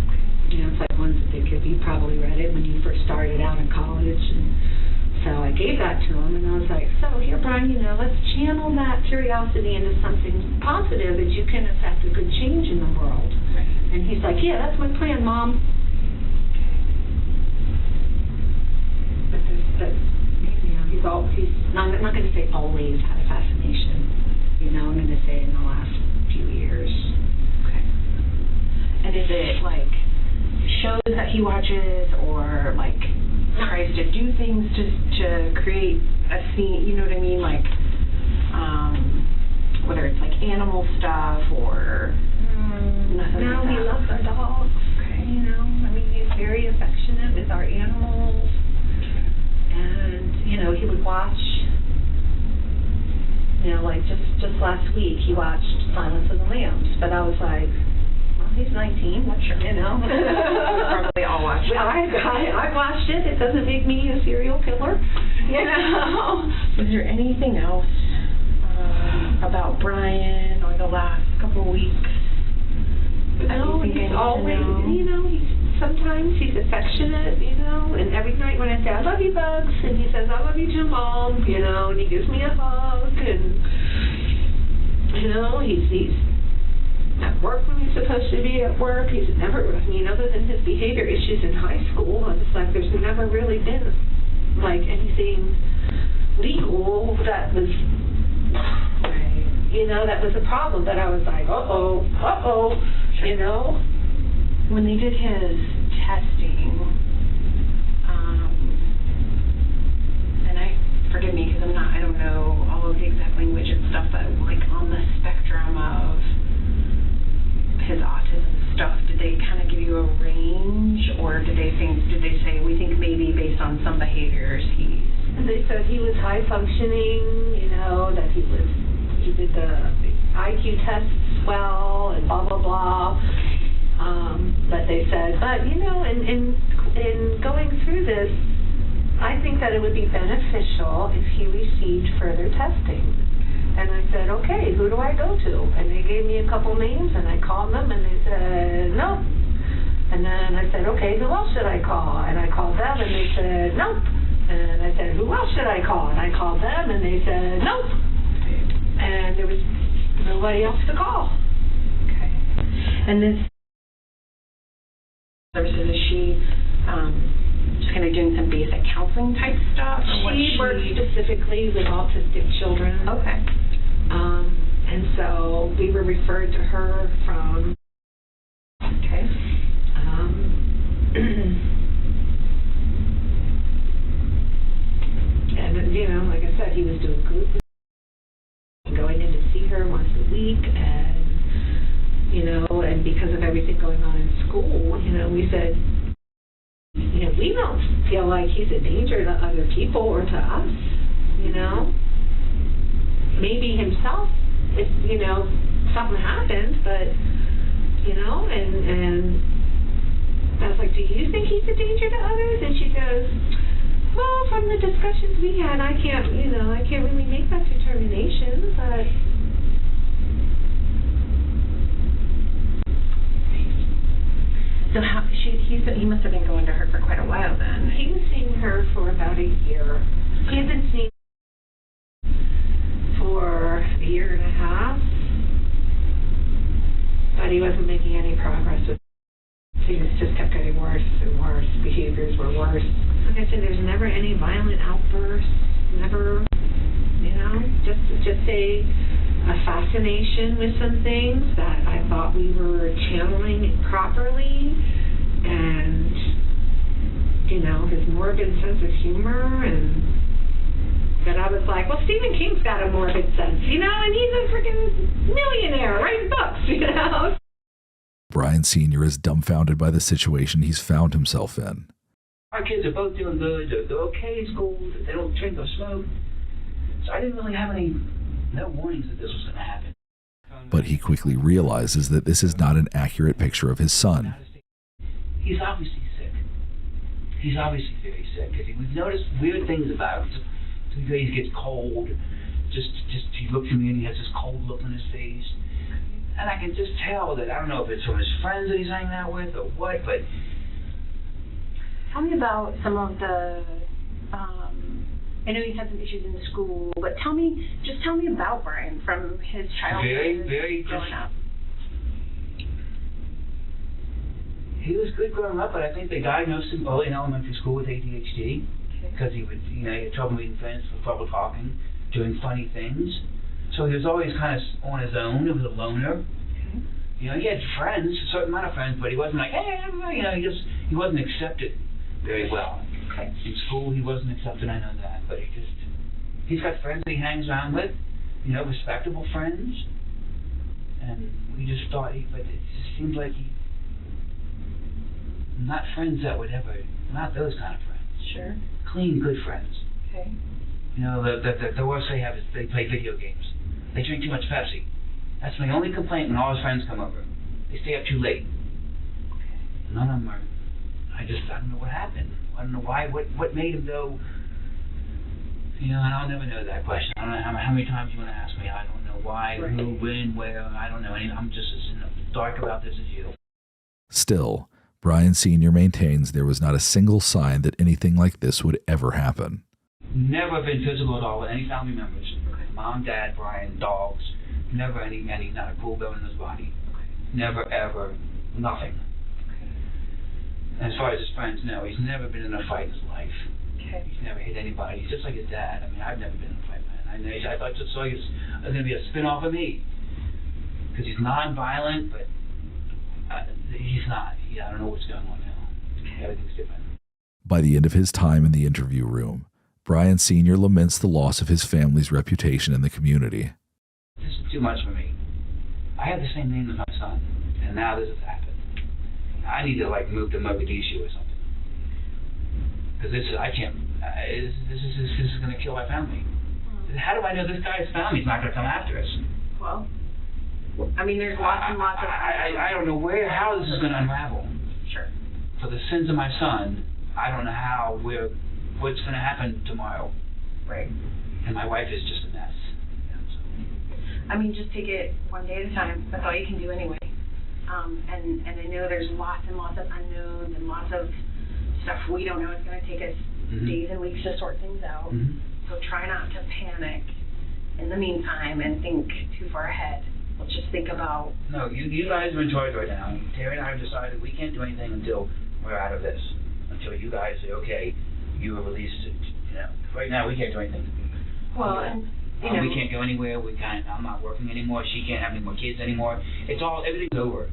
You know, it's like ones that you probably read it when you first started out in college. And so I gave that to him, and I was like, so here, Brian, you know, let's channel that curiosity into something positive that you can affect a good change in the world. And he's like, yeah, that's my plan, Mom. But you know, he's not going to say always had a fascination. You know, I'm going to say in the last few years. Okay. And is it like shows that he watches, or like tries to do things to create a scene? You know what I mean? Like, whether it's like animal stuff or nothing. No, like he that. loves our dogs. Okay. You know, I mean, he's very affectionate with our animals. And, you know, he would watch, you know, like just last week he watched Silence of the Lambs. But I was like, well, he's 19, what sure, you know. Probably all watched it. I watched it. It doesn't make me a serial killer, you know. Is there anything else about Brian or the last couple of weeks? No, he's always, you know, sometimes he's affectionate, you know, and every night when I say, I love you, Bugs, and he says, I love you too, Mom, you know, and he gives me a hug, and, you know, he's at work when he's supposed to be at work. He's never, I mean, other than his behavior issues in high school, it's like there's never really been, like, anything legal that was, you know, that was a problem, but I was like, you know. When they did his testing, and forgive me because I don't know all of the exact language and stuff, but like on the spectrum of his autism stuff, did they kind of give you a range, or did they say we think maybe based on some behaviors They said he was high functioning, you know, that he did the IQ tests well, and blah blah blah. But they said, but you know, in going through this, I think that it would be beneficial if he received further testing. And I said, okay, who do I go to? And they gave me a couple names, and I called them, and they said, no. And then I said, okay, who else should I call? And I called them, and they said, nope. And I said, who else should I call? And I called them, and they said, nope. And there was nobody else to call. Okay. And this services, is she just kind of doing some basic counseling type stuff? She works specifically with autistic children. Okay. And so we were referred to her from. Okay. And you know, like I said, he was doing group, going in to see her once a week, and you know, and because of everything going on in school, you know, we said, you know, we don't feel like he's a danger to other people or to us, you know. Maybe himself, if, you know, something happens, but, you know, and I was like, do you think he's a danger to others? And she goes, well, from the discussions we had, I can't really make that determination, but... So he must have been going to her for quite a while then. He was seeing her for about a year. He had been seeing for a year and a half, but he wasn't making any progress with things. Just kept getting worse and worse. Behaviors were worse. Like I said, there's never any violent outbursts. Never, you know, just a fascination with some things that I thought we were channeling properly, and you know, his morbid sense of humor, and that I was like, well, Stephen King's got a morbid sense, you know, and he's a freaking millionaire writing books, you know. Brian Sr. is dumbfounded by the situation he's found himself in. Our kids are both doing good. They're okay in school. They don't drink or smoke. So I didn't really have no warnings that this was going to happen. But he quickly realizes that this is not an accurate picture of his son. He's obviously sick. He's obviously very sick. Because we've noticed weird things about him. Some days he gets cold. Just he looks at me and he has this cold look on his face. And I can just tell that, I don't know if it's from his friends that he's hanging out with or what, but... Tell me about some of the, I know he's had some issues in the school, but tell me about Brian from his childhood growing up. He was good growing up, but I think they diagnosed him early in elementary school with ADHD. Because he would, he had trouble meeting friends, trouble talking, doing funny things. So he was always kind of on his own. He was a loner. He had friends, a certain amount of friends, but he wasn't like, hey, he wasn't accepted very well. In school, he wasn't accepted, I know that, but he's got friends that he hangs around with, respectable friends, and we just thought, but it just seems like not friends that would ever, not those kind of friends. Sure. Clean, good friends. Okay. The worst they have is they play video games. They drink too much Pepsi. That's my only complaint when all his friends come over. They stay up too late. None of them are, I don't know what happened. I don't know why, what made him go, and I'll never know that question. I don't know how many times you want to ask me. I don't know why, who, when, where, I don't know. I'm just as in the dark about this as you. Still, Brian Sr. maintains there was not a single sign that anything like this would ever happen. Never been physical at all with any family members. Mom, Dad, Brian, dogs. Never any not a cool bone in his body. Never, ever, nothing. And as far as his friends, no, he's never been in a fight in his life. He's never hit anybody. He's just like his dad. I mean, I've never been in a fight, man. I thought just like it was going to be a spin-off of me. Because he's non-violent, but he's not. I don't know what's going on now. Everything's different. By the end of his time in the interview room, Brian Sr. laments the loss of his family's reputation in the community. This is too much for me. I have the same name as my son, and now this has happened. I need to move to Mogadishu or something. Because I can't. This is going to kill my family. How do I know this guy's family's not going to come after us? Well, I mean, there's lots and lots of. I don't know how this is going to unravel. Sure. For the sins of my son, I don't know what's going to happen tomorrow. Right. And my wife is just a mess. I mean, just take it one day at a time. That's all you can do anyway. And I know there's lots and lots of unknowns and lots of stuff we don't know. It's going to take us days and weeks to sort things out. So try not to panic in the meantime and think too far ahead. Let's just think about... No, you guys are in charge right now. Terry and I have decided we can't do anything until we're out of this. Until you guys say, okay, you are released. Right now we can't do anything. Well, and... we can't go anywhere. I'm not working anymore. She can't have any more kids anymore. Everything's over.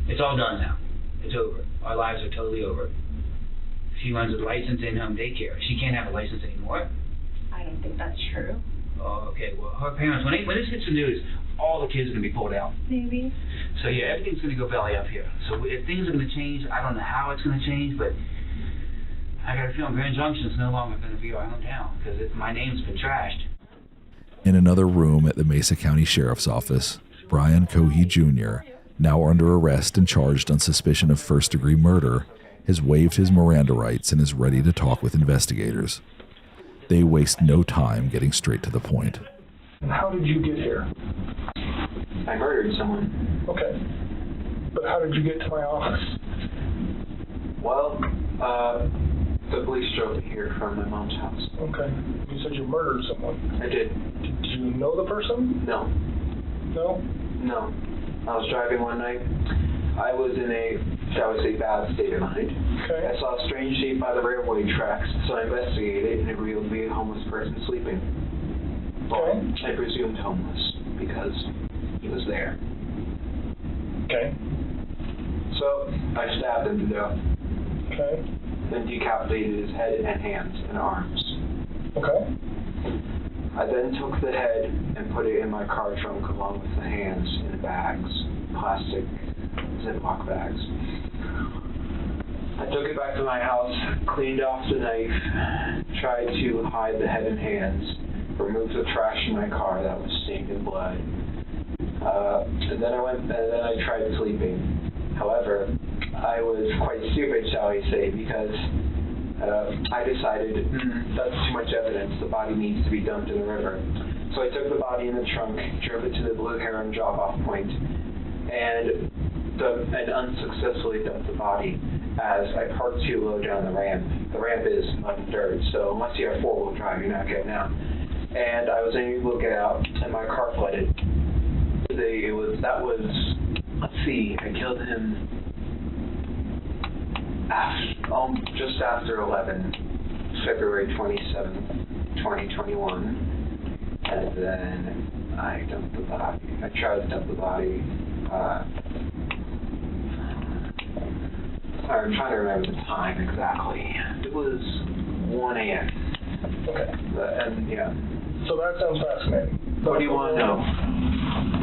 It's all done now. It's over. Our lives are totally over. She runs a license in-home daycare. She can't have a license anymore. I don't think that's true. Oh, okay. Well, her parents, when this hits the news, all the kids are going to be pulled out. Maybe. So yeah, everything's going to go belly up here. So if things are going to change, I don't know how it's going to change, but I got a feeling Grand Junction is no longer going to be our hometown because my name's been trashed. In another room at the Mesa County Sheriff's Office, Brian Cohey Jr., now under arrest and charged on suspicion of first-degree murder, has waived his Miranda rights and is ready to talk with investigators. They waste no time getting straight to the point. How did you get here? I murdered someone. Okay. But how did you get to my office? Well, the police drove me here from my mom's house. Okay. You said you murdered someone. I did. Did you know the person? No. No? No. I was driving one night. I was in a, shall we say, bad state of mind. Okay. I saw a strange shape by the railway tracks, so I investigated, and it revealed me a homeless person sleeping. Well, I presumed homeless, because he was there. Okay. So, I stabbed him to death. Okay. Then decapitated his head and hands and arms. Okay. I then took the head and put it in my car trunk along with the hands in bags, plastic Ziploc bags. I took it back to my house, cleaned off the knife, tried to hide the head and hands, removed the trash in my car that was stained in blood. And then I tried sleeping. However, I was quite stupid, shall we say, because I decided that's too much evidence. The body needs to be dumped in the river. So I took the body in the trunk, drove it to the Blue Heron drop-off point, and unsuccessfly dumped the body as I parked too low down the ramp. The ramp is mud and dirt, so unless you have four-wheel drive, you're not getting out. And I was able to get out, and my car flooded. Let's see, I killed him just after 11, February 27th, 2021. And then I dumped the body. I tried to dump the body. I'm trying to remember the time exactly. It was 1 a.m. Okay. And yeah. So that sounds fascinating. What do you want to know?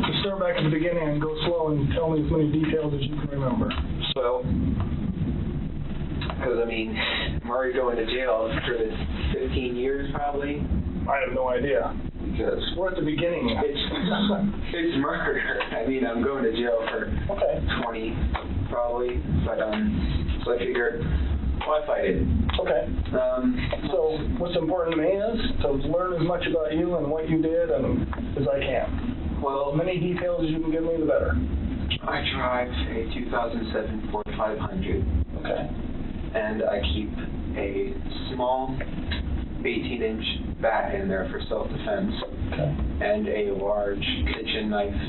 To start back at the beginning and go slow and tell me as many details as you can remember. So, because I mean, I'm already going to jail for this 15 years probably. I have no idea. Because we're at the beginning. It's murder. I mean, I'm going to jail for 20 probably. But so I figured, why fight it? Okay. So what's important to me is to learn as much about you and what you did as I can. Well, as many details as you can give me, the better. I drive a 2007 Ford 500. Okay. And I keep a small 18-inch bat in there for self-defense. Okay. And a large kitchen knife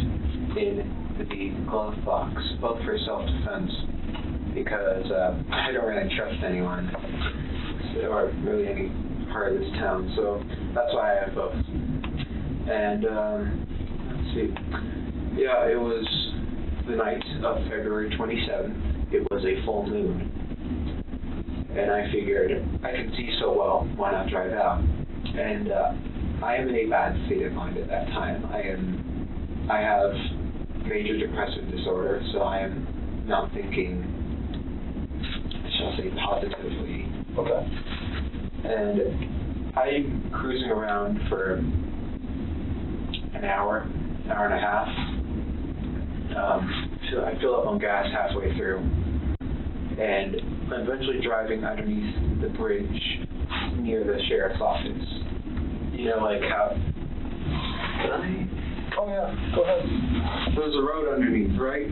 in the glove box, both for self-defense, because I don't really trust anyone, or really any part of this town, so that's why I have both. And let's see, yeah, it was the night of February 27th. It was a full moon, and I figured I could see so well, why not drive out? And I am in a bad state of mind at that time. I have major depressive disorder, so I am not thinking, shall I say, positively. Okay. And I'm cruising around for an hour and a half. So I fill up on gas halfway through, and I'm eventually driving underneath the bridge near the sheriff's office. You know, like how... Oh yeah, go ahead. There's a road underneath, right?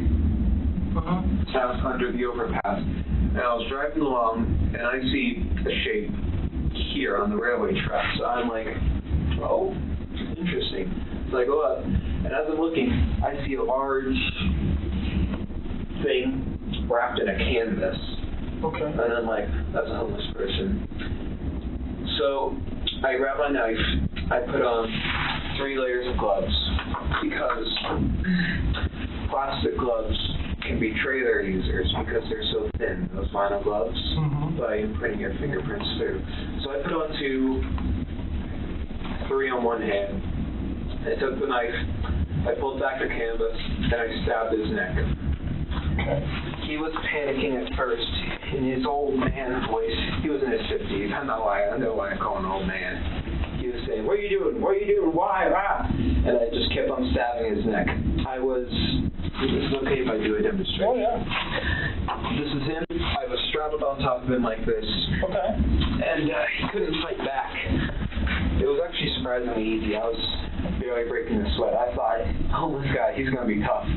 Out under the overpass. And I was driving along, and I see a shape here on the railway track. So I'm like, oh, interesting. So I go up, and as I'm looking, I see a large thing wrapped in a canvas. Okay. And I'm like, that's a homeless person. So I grab my knife, I put on 3 layers of gloves, because plastic gloves can betray their users because they're so thin, those vinyl gloves, by putting your fingerprints through. So I put on 3 on one hand. I took the knife, I pulled back the canvas, and I stabbed his neck. Okay. He was panicking at first in his old man voice. He was in his 50s. I know why I call him an old man. He was saying, "What are you doing? What are you doing? Why? Ah!" And I just kept on stabbing his neck. It's okay if I do a demonstration. Oh yeah. This is him. I was straddled on top of him like this. Okay. And he couldn't fight back. It was actually surprisingly easy. I was barely breaking a sweat. I thought, oh, this guy, he's going to be tough.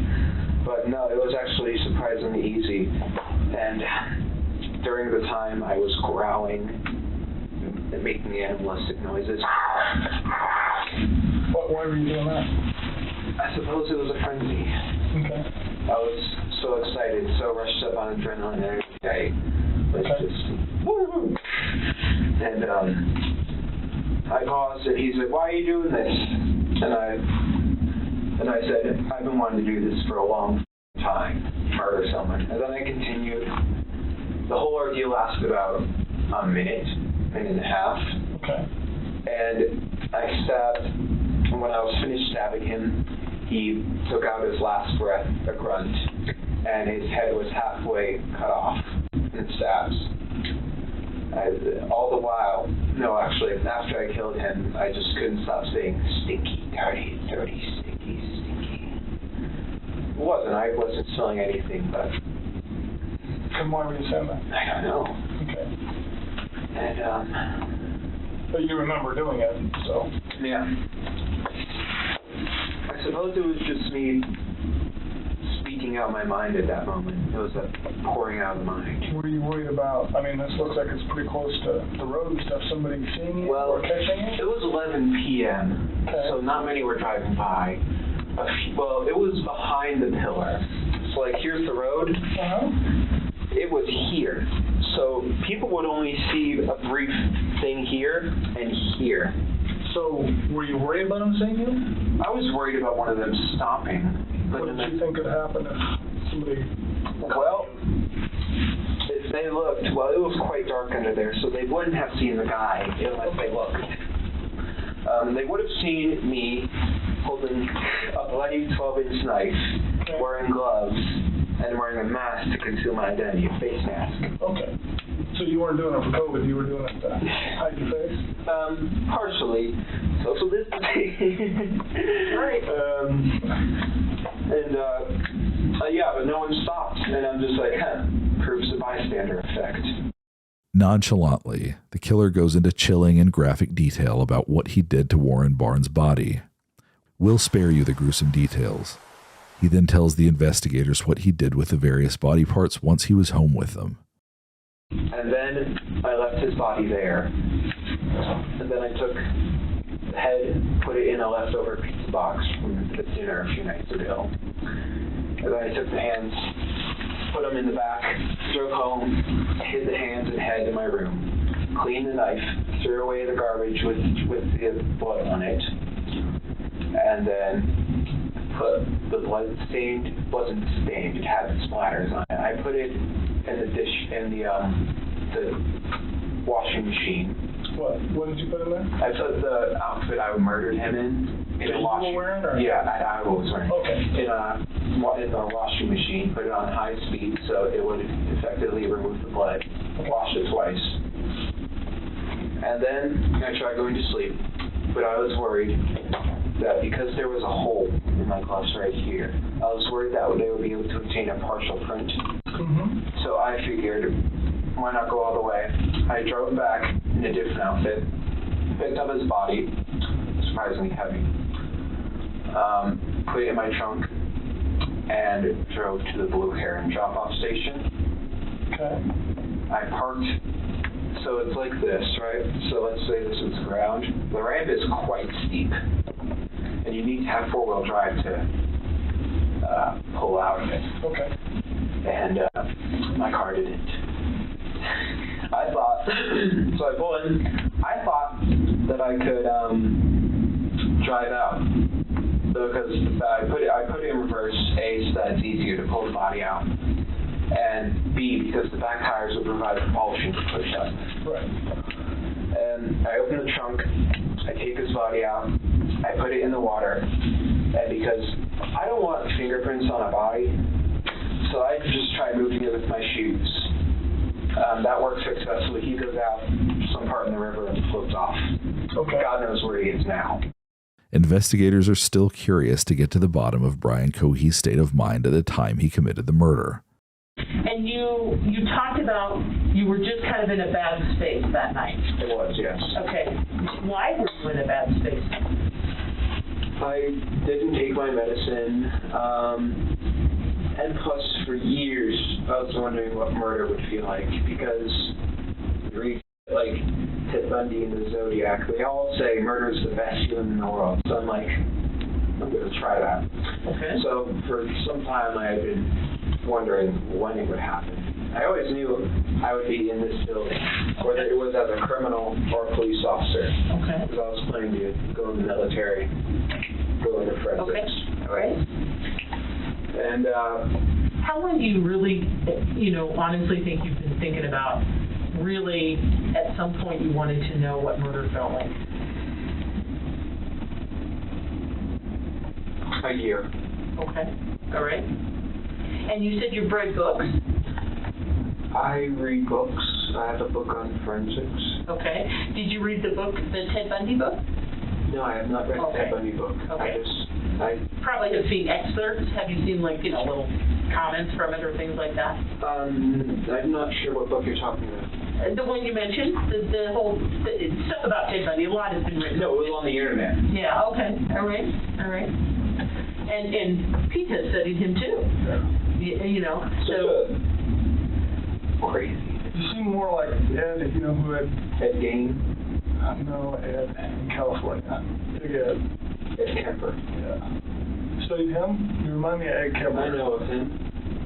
But no, it was actually surprisingly easy. And during the time I was growling and making animalistic noises. Why were you doing that? I suppose it was a frenzy. Okay. I was so excited, so rushed up on adrenaline every day. Let's just woo-hoo. And I paused, and he said, "Why are you doing this?" And I said, "I've been wanting to do this for a long time, murder someone." And then I continued. The whole ordeal lasted about a minute and a half. Okay. And I stabbed. When I was finished stabbing him, he took out his last breath, a grunt, and his head was halfway cut off. and stabs. All the while, no, actually, after I killed him, I just couldn't stop saying, stinky, dirty, dirty, stinky, stinky. I wasn't smelling anything, but... And why were you saying that? I don't know. Okay. And, But you remember doing it, so... Yeah. I suppose it was just me speaking out my mind at that moment. It was a pouring out of the mind. What are you worried about? I mean, this looks like it's pretty close to the road and stuff. Somebody seeing you or catching you? It was 11 p.m., so not many were driving by. Well, it was behind the pillar. So, like, here's the road. It was here. So people would only see a brief thing here and here. So were you worried about them seeing you? I was worried about one of them stopping. What did you think could happen if somebody... Well, if they looked, well, it was quite dark under there, so they wouldn't have seen the guy unless they looked. They would have seen me holding a bloody 12-inch knife, wearing gloves, and wearing a mask to conceal my identity, a face mask. Okay. So you weren't doing it for COVID, you were doing it to hide your face? Partially. Social distancing. Right. Yeah, but no one stopped. And I'm just like, proves the bystander effect. Nonchalantly, the killer goes into chilling and graphic detail about what he did to Warren Barnes' body. We'll spare you the gruesome details. He then tells the investigators what he did with the various body parts once he was home with them. And then I left his body there. And then I took the head, put it in a leftover pizza box from the dinner a few nights ago. And then I took the hands, put them in the back, drove home, hid the hands and head in my room, cleaned the knife, threw away the garbage with the blood on it, and then put the blood stained, wasn't stained, it had splatters on it. I put it in the dish, in the washing machine. What did you put in there? I put the outfit I murdered him in a washing. You were wearing, or? Yeah, I was wearing. Okay. In the washing machine, put it on high speed so it would effectively remove the blood. Washed it twice. And then I tried going to sleep, but I was worried that because there was a hole in my gloves right here, I was worried that they would be able to obtain a partial print. So I figured, why not go all the way? I drove back in a different outfit, picked up his body, surprisingly heavy, put it in my trunk, and drove to the Blue Heron drop-off station. Okay. I parked, so it's like this, right? So let's say this is the ground. The ramp is quite steep, and you need to have four-wheel drive to pull out of it. Okay. And my car didn't. I thought, so I pull in, I thought that I could drive out. Because I put it in reverse, A, so that it's easier to pull the body out, and B, because the back tires would provide propulsion to push up. Right. And I open the trunk, I take his body out, I put it in the water, and because I don't want fingerprints on a body, so I just try moving it with my shoes. That works successfully. He goes out some part in the river and floats off. Okay. God knows where he is now. Investigators are still curious to get to the bottom of Brian Cohee's state of mind at the time he committed the murder. And you talked about you were just kind of in a bad space that night. It was, yes. Okay. Why were you in a bad space? I didn't take my medicine, and plus for years I was wondering what murder would feel like, because you read like Ted Bundy and the Zodiac, they all say murder is the best feeling in the world. So I'm like, I'm going to try that. Okay. So for some time I had been wondering when it would happen. I always knew I would be in this building, whether it was as a criminal or a police officer. Okay. Because I was planning to go in the military, go into forensics. Okay. All right. And how long do you really, honestly think you've been thinking about really at some point you wanted to know what murder felt like? A year. Okay. All right. And you said you read books? I read books. I have a book on forensics. Okay. Did you read the book, the Ted Bundy book? No, I have not read the Ted Bundy book. Okay. I probably have seen excerpts. Have you seen, like, little comments from it or things like that? I'm not sure what book you're talking about. The one you mentioned, the whole stuff about Ted Bundy. A lot has been written. No, it was on the internet. Yeah. Okay. All right. And Pete has studied him too. So. Crazy. You seem more like Ed. You know who Ed? Ed Gein. No, Ed in California. Big Ed. Ed Kemper. Yeah. Studied him? You remind me of Ed Kemper. I know of him.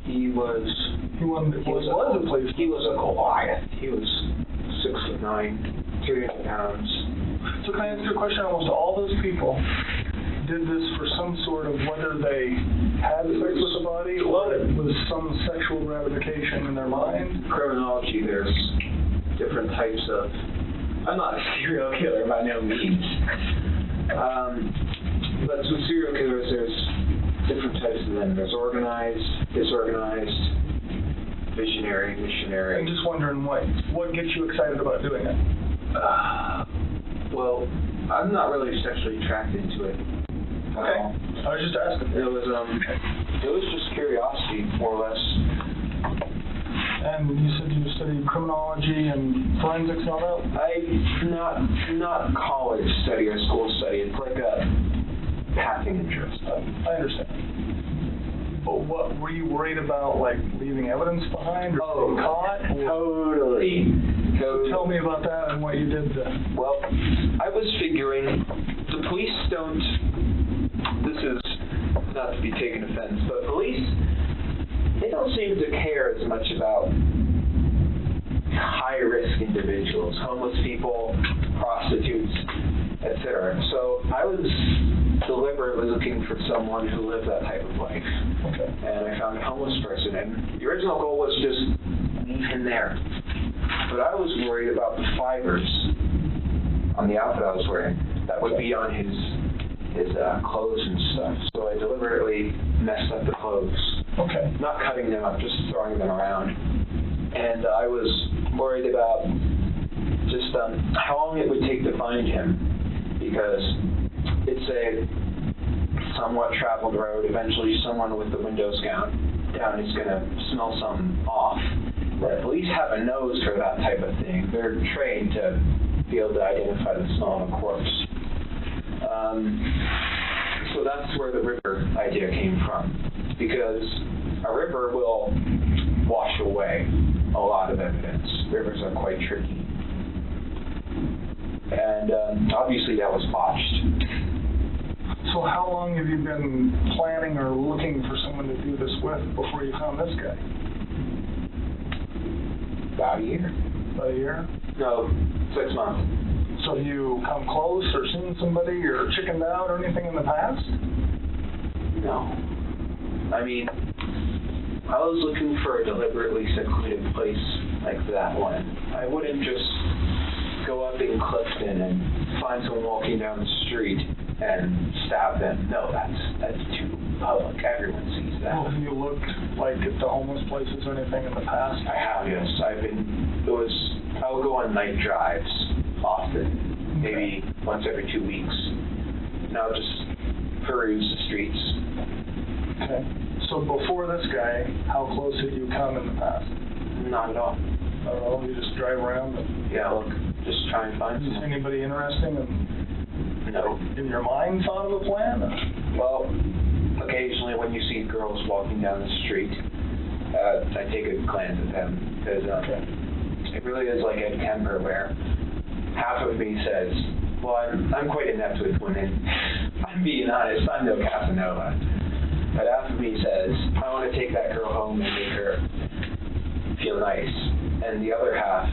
He was a Goliath. He was 6'9", 300 pounds. So can I ask you a question? Almost all those people did this for some sort of, whether they had sex with the body or it was some sexual gratification in their mind? Criminology, there's different types of. I'm not a serial killer by no means. But with serial killers, there's different types of them. There's organized, disorganized, visionary, missionary. I'm just wondering what gets you excited about doing it? Well, I'm not really sexually attracted to it. Okay. I was just asking. It was just curiosity, more or less. And you said you studied criminology and forensics and all that? Not college study or school study. It's like a passing interest. I understand. But what were you worried about, like leaving evidence behind or being caught? Totally. So tell me about that and what you did then. Well, I was figuring the police don't. This is not to be taken offense, but police, they don't seem to care as much about high-risk individuals, homeless people, prostitutes, etc. So I was deliberately looking for someone who lived that type of life. Okay. And I found a homeless person, and the original goal was just leave him there. But I was worried about the fibers on the outfit I was wearing that would be on his clothes and stuff. So I deliberately messed up the clothes. Okay. Not cutting them up, just throwing them around. And I was worried about just how long it would take to find him, because it's a somewhat traveled road. Eventually someone with the windows down is going to smell something off. The police have a nose for that type of thing. They're trained to be able to identify the smell of a corpse. So that's where the river idea came from, because a river will wash away a lot of evidence. Rivers are quite tricky. And obviously that was botched. So how long have you been planning or looking for someone to do this with before you found this guy? About a year. About a year? No, 6 months. So have you come close or seen somebody or chickened out or anything in the past? No. I mean, I was looking for a deliberately secluded place like that one. I wouldn't just go up in Clifton and find someone walking down the street and stab them. No, that's too public. Everyone sees that. Well, have you looked like at the homeless places or anything in the past? I have, yes. I would go on night drives often, maybe once every 2 weeks. And I would just peruse the streets. Okay. So before this guy, how close had you come in the past? Not at all. Not at all? You just drive around? Yeah, look, just try and find someone. Anybody interesting? No. In your mind thought of a plan? Well, occasionally when you see girls walking down the street, I take a glance at them, because it really is like Ed Kemper, where half of me says, well, I'm quite inept with women. I'm being honest, I'm no Casanova. But half of me says, I want to take that girl home and make her feel nice. And the other half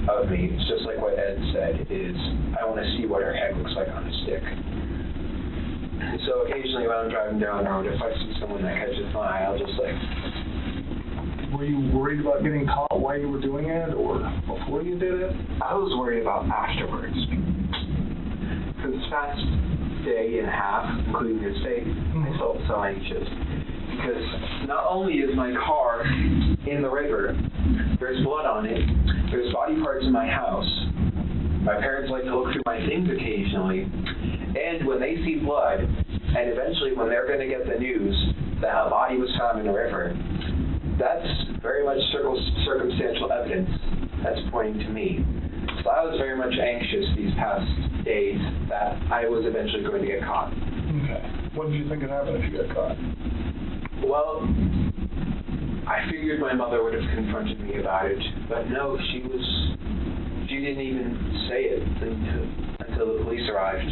of me, it's just like what Ed said, is I want to see what her head looks like on a stick. And so occasionally when I'm driving down the road, if I see someone that catches my eye, I'll just like... Were you worried about getting caught while you were doing it, or before you did it? I was worried about afterwards. For this past day and a half, including this day, I felt so anxious. Because not only is my car in the river, There's blood on it. There's body parts in my house. My parents like to look through my things occasionally. And when they see blood, and eventually when they're going to get the news that a body was found in the river, that's very much circumstantial evidence that's pointing to me. So I was very much anxious these past days that I was eventually going to get caught. Okay. What did you think would happen if you got caught? Well, I figured my mother would have confronted me about it, but no, she didn't even say it until the police arrived.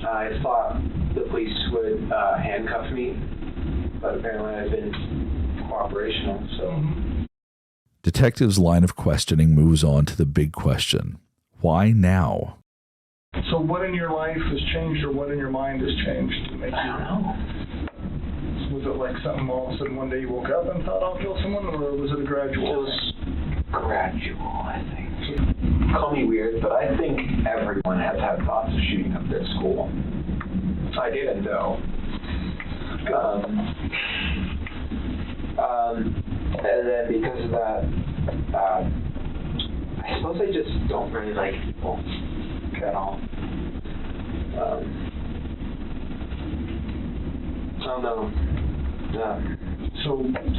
I thought the police would handcuff me, but apparently I've been cooperational, so. Detectives' line of questioning moves on to the big question. Why now? So what in your life has changed, or what in your mind has changed to make you? I don't know. Was it like something all of a sudden one day you woke up and thought I'll kill someone, or was it a gradual? It was gradual, I think. Call me weird, but I think everyone has had thoughts of shooting up their school. I didn't know. And then because of that, I suppose I just don't really like people at all. I don't know. So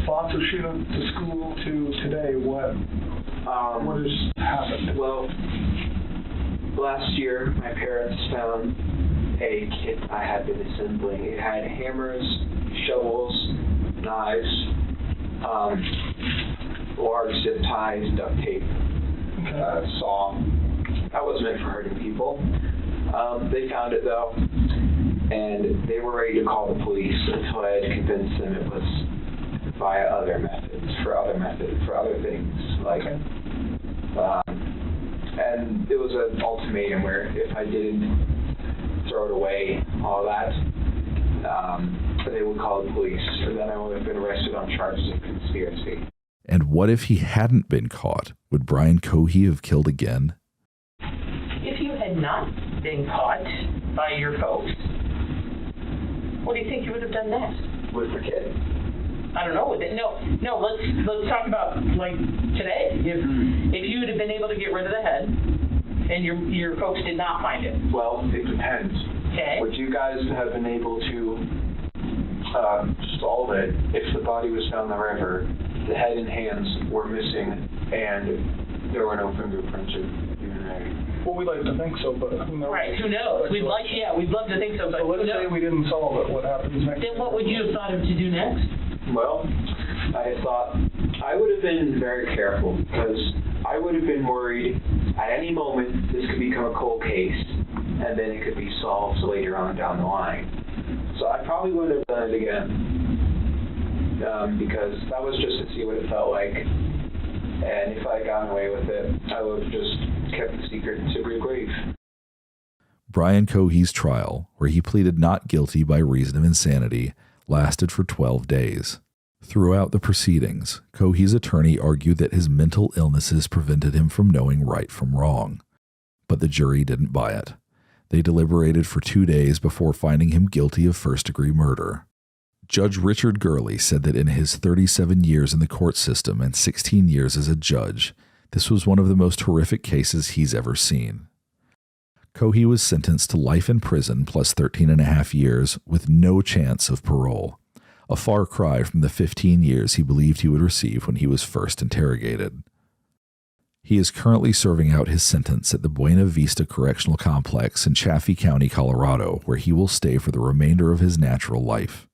thoughts of shooting up the school to today, what has happened? Well, last year my parents found a kit I had been assembling. It had hammers, shovels, knives, large zip ties, duct tape, saw. That was meant for hurting people. They found it though, and they were ready to call the police until I had convinced them it was via other methods, for other things. Like, and it was an ultimatum where if I didn't throw it away, all that, they would call the police, or then I would have been arrested on charges of conspiracy. And what if he hadn't been caught? Would Brian Cohey have killed again? If you had not been caught by your folks, what do you think you would have done next? With the kid? I don't know. No. Let's talk about like today. If you would have been able to get rid of the head, and your folks did not find it. Well, it depends. Okay. Would you guys have been able to solve it if the body was found in the river, the head and hands were missing, and there were no fingerprints or DNA? Well, we'd like to think so, but who knows? Right, who knows? We'd love to think so, but so let's say we didn't solve it. What happens next? Then what would you have thought of to do next? Well, I thought I would have been very careful, because I would have been worried at any moment this could become a cold case, and then it could be solved later on down the line. So I probably wouldn't have done it again, because that was just to see what it felt like. And if I had gotten away with it, I would have just kept the secret to the grave. Brian Cohey's trial, where he pleaded not guilty by reason of insanity, lasted for 12 days. Throughout the proceedings, Cohey's attorney argued that his mental illnesses prevented him from knowing right from wrong. But the jury didn't buy it. They deliberated for 2 days before finding him guilty of first-degree murder. Judge Richard Gurley said that in his 37 years in the court system and 16 years as a judge, this was one of the most horrific cases he's ever seen. Cohey was sentenced to life in prison plus 13.5 years with no chance of parole, a far cry from the 15 years he believed he would receive when he was first interrogated. He is currently serving out his sentence at the Buena Vista Correctional Complex in Chaffee County, Colorado, where he will stay for the remainder of his natural life.